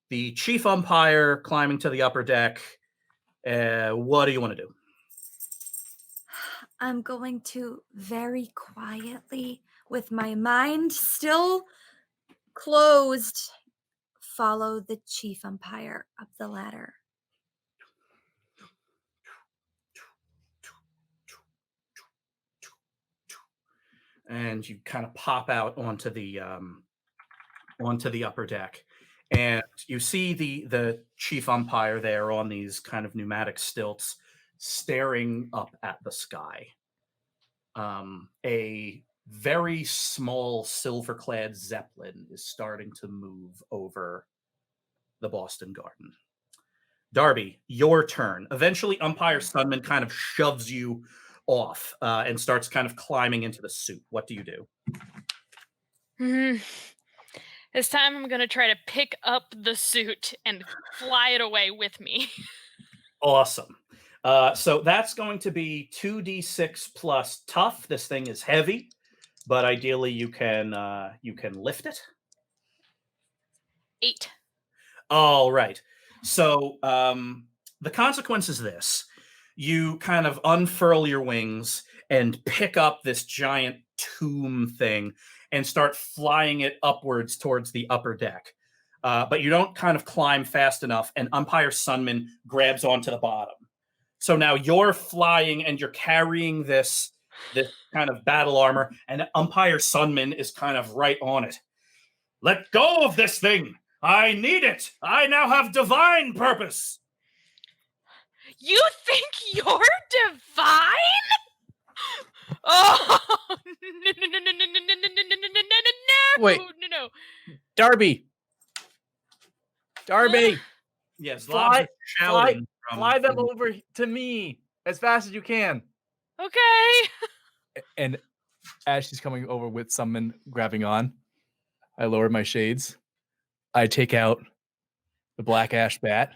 the chief umpire climbing to the upper deck. What do you want to do? I'm going to very quietly, with my mind still closed, follow the chief umpire up the ladder. And you kind of pop out onto the upper deck, and you see the chief umpire there on these kind of pneumatic stilts, staring up at the sky. A very small silver-clad zeppelin is starting to move over the Boston Garden. Darby, your turn. Eventually, umpire Sunman kind of shoves you off and starts kind of climbing into the suit. What do you do? This time I'm going to try to pick up the suit and fly it away with me. Awesome. So that's going to be 2d6 plus tough. This thing is heavy, but ideally you can lift it. 8. All right. So the consequence is this. You kind of unfurl your wings and pick up this giant tomb thing and start flying it upwards towards the upper deck. But you don't kind of climb fast enough, and umpire Sunman grabs onto the bottom. So now you're flying and you're carrying this kind of battle armor, and umpire Sunman is kind of right on it. Let go of this thing! I need it! I now have divine purpose! You think you're divine? Oh, no. Wait. No. Darby. Yes, fly fly them over to me as fast as you can. Okay. And as she's coming over with someone grabbing on, I lower my shades. I take out the black ash bat.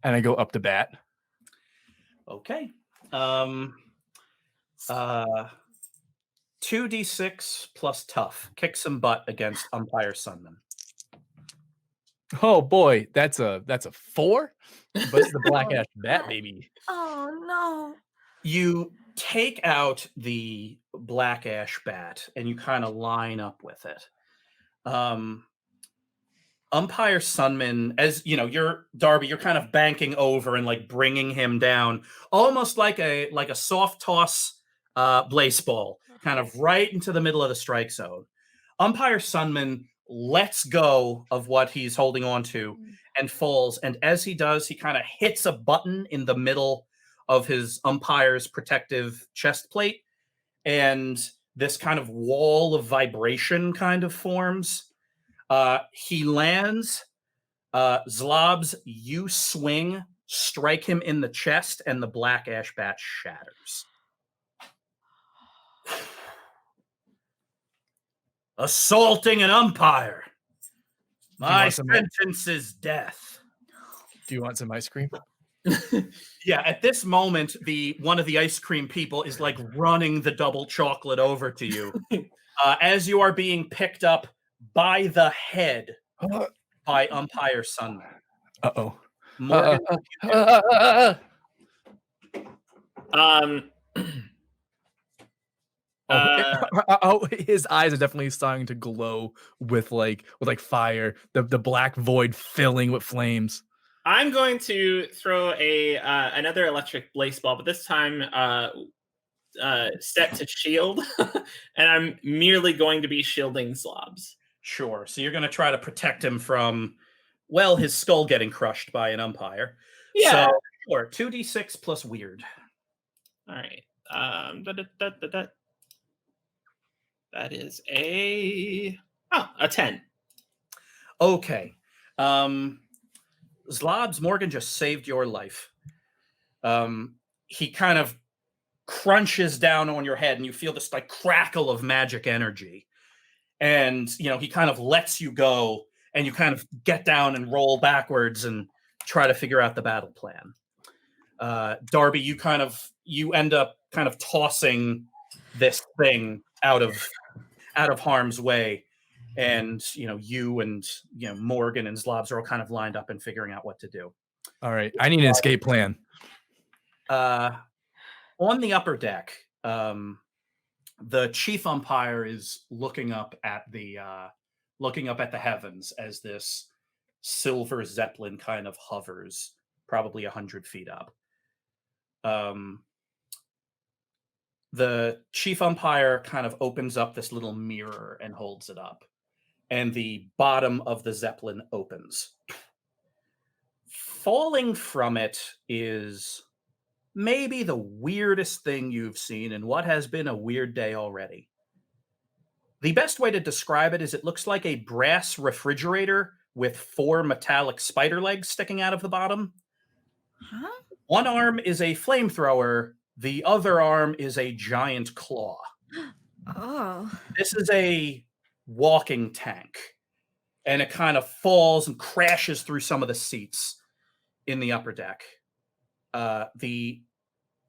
And I go up the bat. Okay. 2d6 plus tough. Kick some butt against umpire Sunman. Oh boy, that's a 4. But it's the black ash bat, baby. Oh no. You take out the black ash bat and you kind of line up with it. Umpire Sunman, as you know, you're Darby, you're kind of banking over and like bringing him down, almost like a soft toss blaseball, kind of right into the middle of the strike zone. Umpire Sunman lets go of what he's holding on to and falls, and as he does, he kind of hits a button in the middle of his umpire's protective chest plate, and this kind of wall of vibration kind of forms. He lands. Zlobs, you swing, strike him in the chest, and the black ash bat shatters. Assaulting an umpire. My sentence is death. Do you want some ice cream? Yeah, at this moment, one of the ice cream people is like running the double chocolate over to you. As you are being picked up by the head by Umpire Sunman. Uh-oh. Morgan, His eyes are definitely starting to glow with like fire. The black void filling with flames. I'm going to throw another electric blaseball, but this time set to shield, and I'm merely going to be shielding Zlobs. Sure. So you're going to try to protect him from, well, his skull getting crushed by an umpire. Yeah. So, sure. 2d6 plus weird. All right. That is a 10. Okay. Zlobs, Morgan just saved your life. He kind of crunches down on your head, and you feel this like crackle of magic energy. And, he kind of lets you go, and you kind of get down and roll backwards and try to figure out the battle plan. Darby, you end up kind of tossing this thing out of harm's way. And, you and, Morgan and Zlobs are all kind of lined up and figuring out what to do. All right. I need an escape plan. On the upper deck, the chief umpire is looking up at the heavens as this silver zeppelin kind of hovers probably 100 feet up. The chief umpire kind of opens up this little mirror and holds it up, and the bottom of the zeppelin opens. Falling from it is maybe the weirdest thing you've seen in what has been a weird day already. The best way to describe it is it looks like a brass refrigerator with 4 metallic spider legs sticking out of the bottom. Huh? One arm is a flamethrower. The other arm is a giant claw. Oh. This is a walking tank, and it kind of falls and crashes through some of the seats in the upper deck. The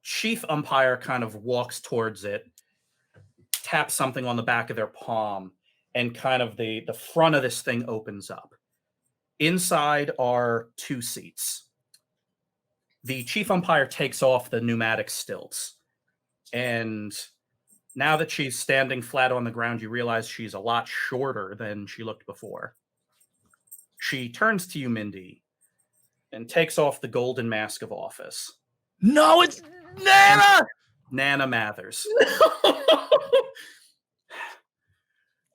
chief umpire kind of walks towards it, taps something on the back of their palm, and kind of the front of this thing opens up. Inside are 2 seats. The chief umpire takes off the pneumatic stilts, and now that she's standing flat on the ground, you realize she's a lot shorter than she looked before. She turns to you, Mindy, and takes off the golden mask of office. No, it's Nana! Nana Mathers.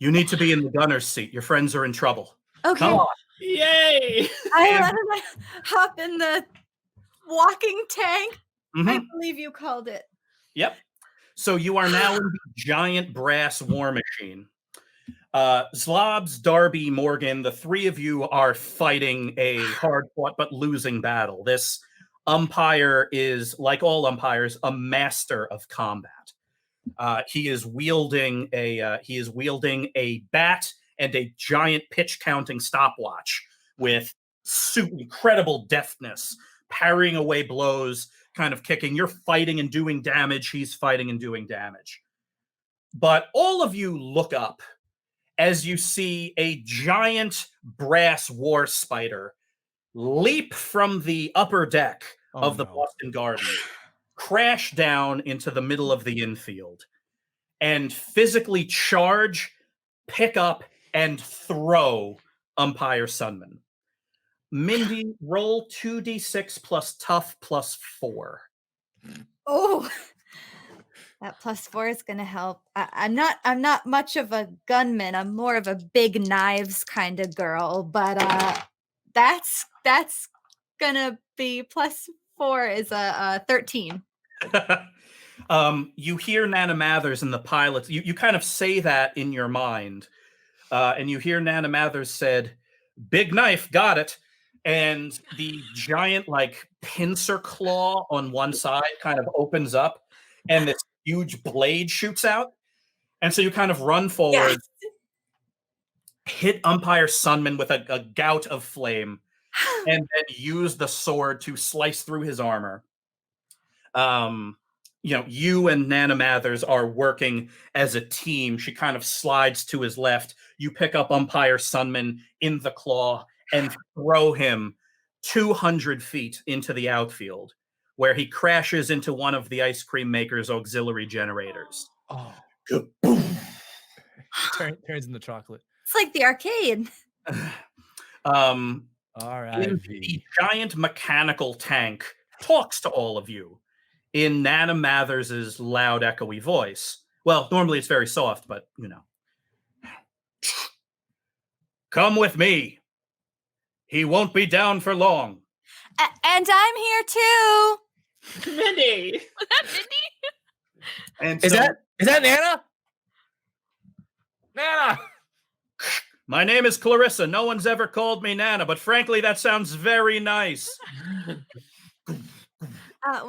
You need to be in the gunner's seat. Your friends are in trouble. Okay. Come on. Yay! I let him hop in the walking tank. Mm-hmm. I believe you called it. Yep. So you are now in the giant brass war machine. Zlobs, Darby, Morgan, the 3 of you are fighting a hard-fought but losing battle. This umpire is, like all umpires, a master of combat. He is wielding a bat and a giant pitch-counting stopwatch with incredible deftness, parrying away blows, kind of kicking. You're fighting and doing damage. He's fighting and doing damage. But all of you look up as you see a giant brass war spider leap from the upper deck of the Boston Garden, crash down into the middle of the infield, and physically charge, pick up, and throw Umpire Sunman. Mindy, roll 2d6 plus tough plus 4. Oh, that plus 4 is gonna help. I'm not much of a gunman. I'm more of a big knives kind of girl. But that's gonna be plus 4 is a 13. You hear Nana Mathers and the pilots. You kind of say that in your mind, and you hear Nana Mathers said, "Big knife, got it." And the giant, like, pincer claw on one side kind of opens up, and this huge blade shoots out. And so you kind of run forward, hit Umpire Sunman with a gout of flame, and then use the sword to slice through his armor. You and Nana Mathers are working as a team. She kind of slides to his left. You pick up Umpire Sunman in the claw and throw him 200 feet into the outfield, where he crashes into one of the ice cream maker's auxiliary generators. Oh. Turns into chocolate. It's like the arcade. The giant mechanical tank talks to all of you in Nana Mathers' loud, echoey voice. Well, normally it's very soft, but Come with me. He won't be down for long. And I'm here too. Mindy. Was that Mindy? And Is that Nana? Nana. My name is Clarissa. No one's ever called me Nana, but frankly, that sounds very nice.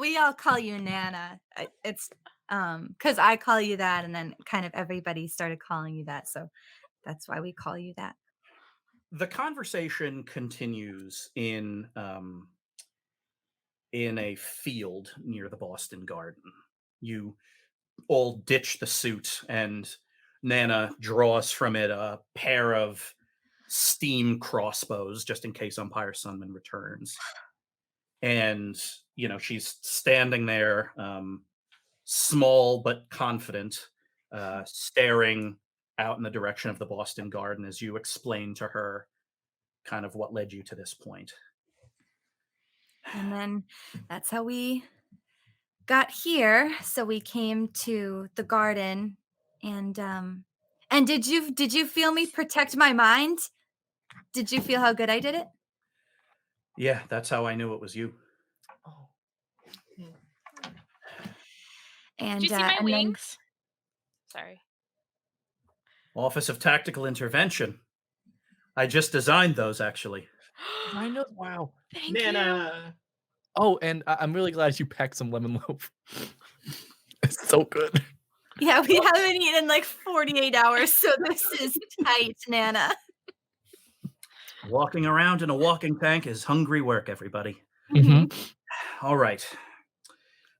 We all call you Nana. It's because I call you that, and then kind of everybody started calling you that, so that's why we call you that. The conversation continues in a field near the Boston Garden. You all ditch the suit, and Nana draws from it a pair of steam crossbows just in case Umpire Sunman returns. And, she's standing there, small but confident, staring out in the direction of the Boston Garden as you explain to her kind of what led you to this point. And then that's how we got here. So we came to the garden, and did you feel me protect my mind? Did you feel how good I did it? Yeah, that's how I knew it was you. Oh. And did you see my wings? Sorry. Office of Tactical Intervention. I just designed those, actually. I know. Wow. Thank Nana. you. Oh, and I'm really glad you packed some lemon loaf. It's so good. Yeah, we haven't eaten in like 48 hours, so this is tight, Nana. Walking around in a walking tank is hungry work, everybody. All right.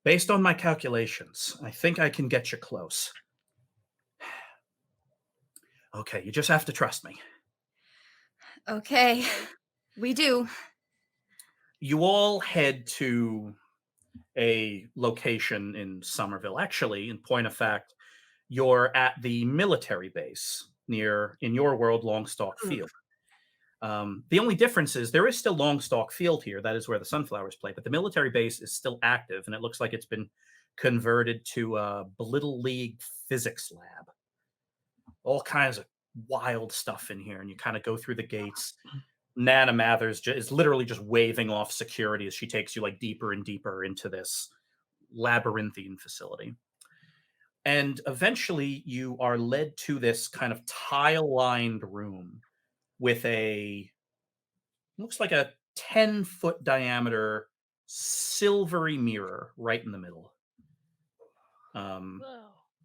Based on my calculations, I think I can get you close. Okay, you just have to trust me. Okay, we do. You all head to a location in Somerville. Actually, in point of fact, you're at the military base in your world, Longstock Field. The only difference is there is still Longstock Field here. That is where the Sunflowers play, but the military base is still active, and it looks like it's been converted to a Blittle League physics lab. All kinds of wild stuff in here, and you kind of go through the gates. Nana Mathers is literally just waving off security as she takes you like deeper and deeper into this labyrinthine facility. And eventually you are led to this kind of tile-lined room with looks like a 10-foot diameter silvery mirror right in the middle.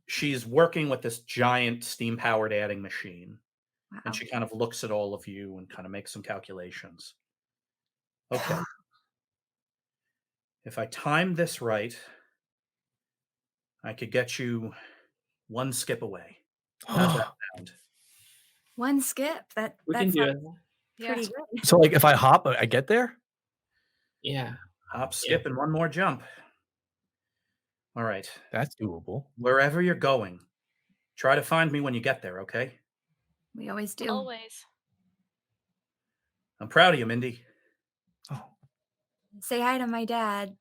She's working with this giant steam-powered adding machine. Wow. And she kind of looks at all of you and kind of makes some calculations. Okay. If I time this right, I could get you one skip away. How's that sound? One skip. We can do it. Pretty good. So, like, if I hop, I get there? Yeah. Hop, skip, and one more jump. All right. That's doable. Wherever you're going, try to find me when you get there, okay? We always do. Always. I'm proud of you, Mindy. Oh. Say hi to my dad.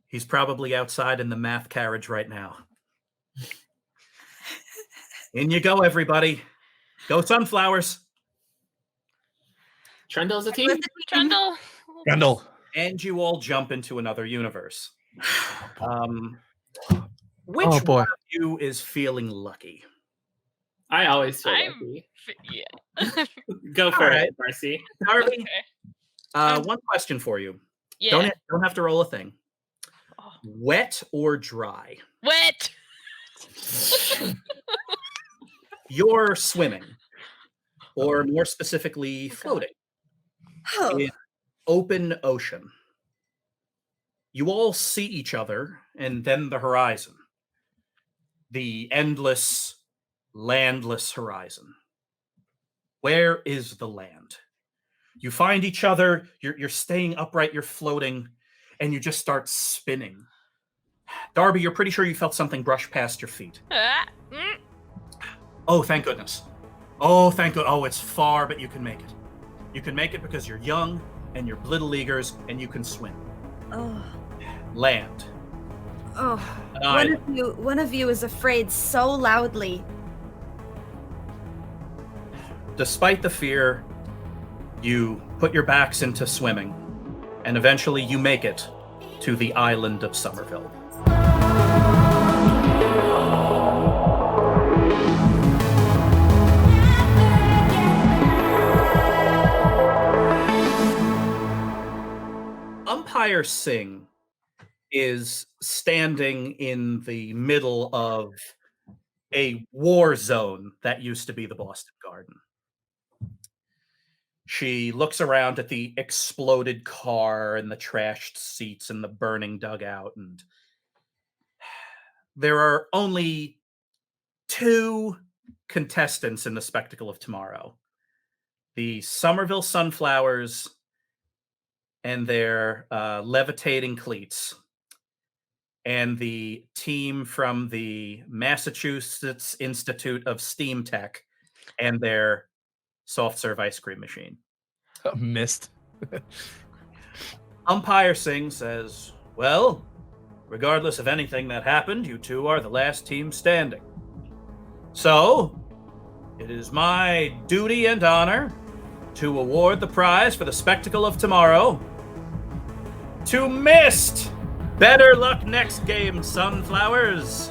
He's probably outside in the math carriage right now. In you go, everybody. Go Sunflowers. Trundle's a team. Trundle. And you all jump into another universe. Which Oh, boy. one of you is feeling lucky? I always feel lucky. Yeah. Go for it, Marcy. Darby, Okay. one question for you. Yeah. Don't have to roll a thing. Oh. Wet or dry? Wet. You're swimming. or more specifically, floating Oh, in open ocean. You all see each other, and then the horizon. The endless, landless horizon. Where is the land? You find each other, you're staying upright, you're floating, and you just start spinning. Darby, you're pretty sure you felt something brush past your feet. Oh, thank goodness. Oh, thank God. Oh, it's far, but you can make it. You can make it because you're young, and you're Blittle Leaguers, and you can swim. oh, Land. oh. One of you is afraid so loudly. Despite the fear, you put your backs into swimming, and eventually you make it to the island of Somerville. Umpire Singh is standing in the middle of a war zone that used to be the Boston Garden. She looks around at the exploded car and the trashed seats and the burning dugout, and there are only 2 contestants in the spectacle of tomorrow. The Somerville Sunflowers and their levitating cleats, and the team from the Massachusetts Institute of Steam Tech and their soft serve ice cream machine. Missed. Umpire Singh says, well, regardless of anything that happened, you 2 are the last team standing. So, it is my duty and honor to award the prize for the spectacle of tomorrow to Mist. Better luck next game, Sunflowers.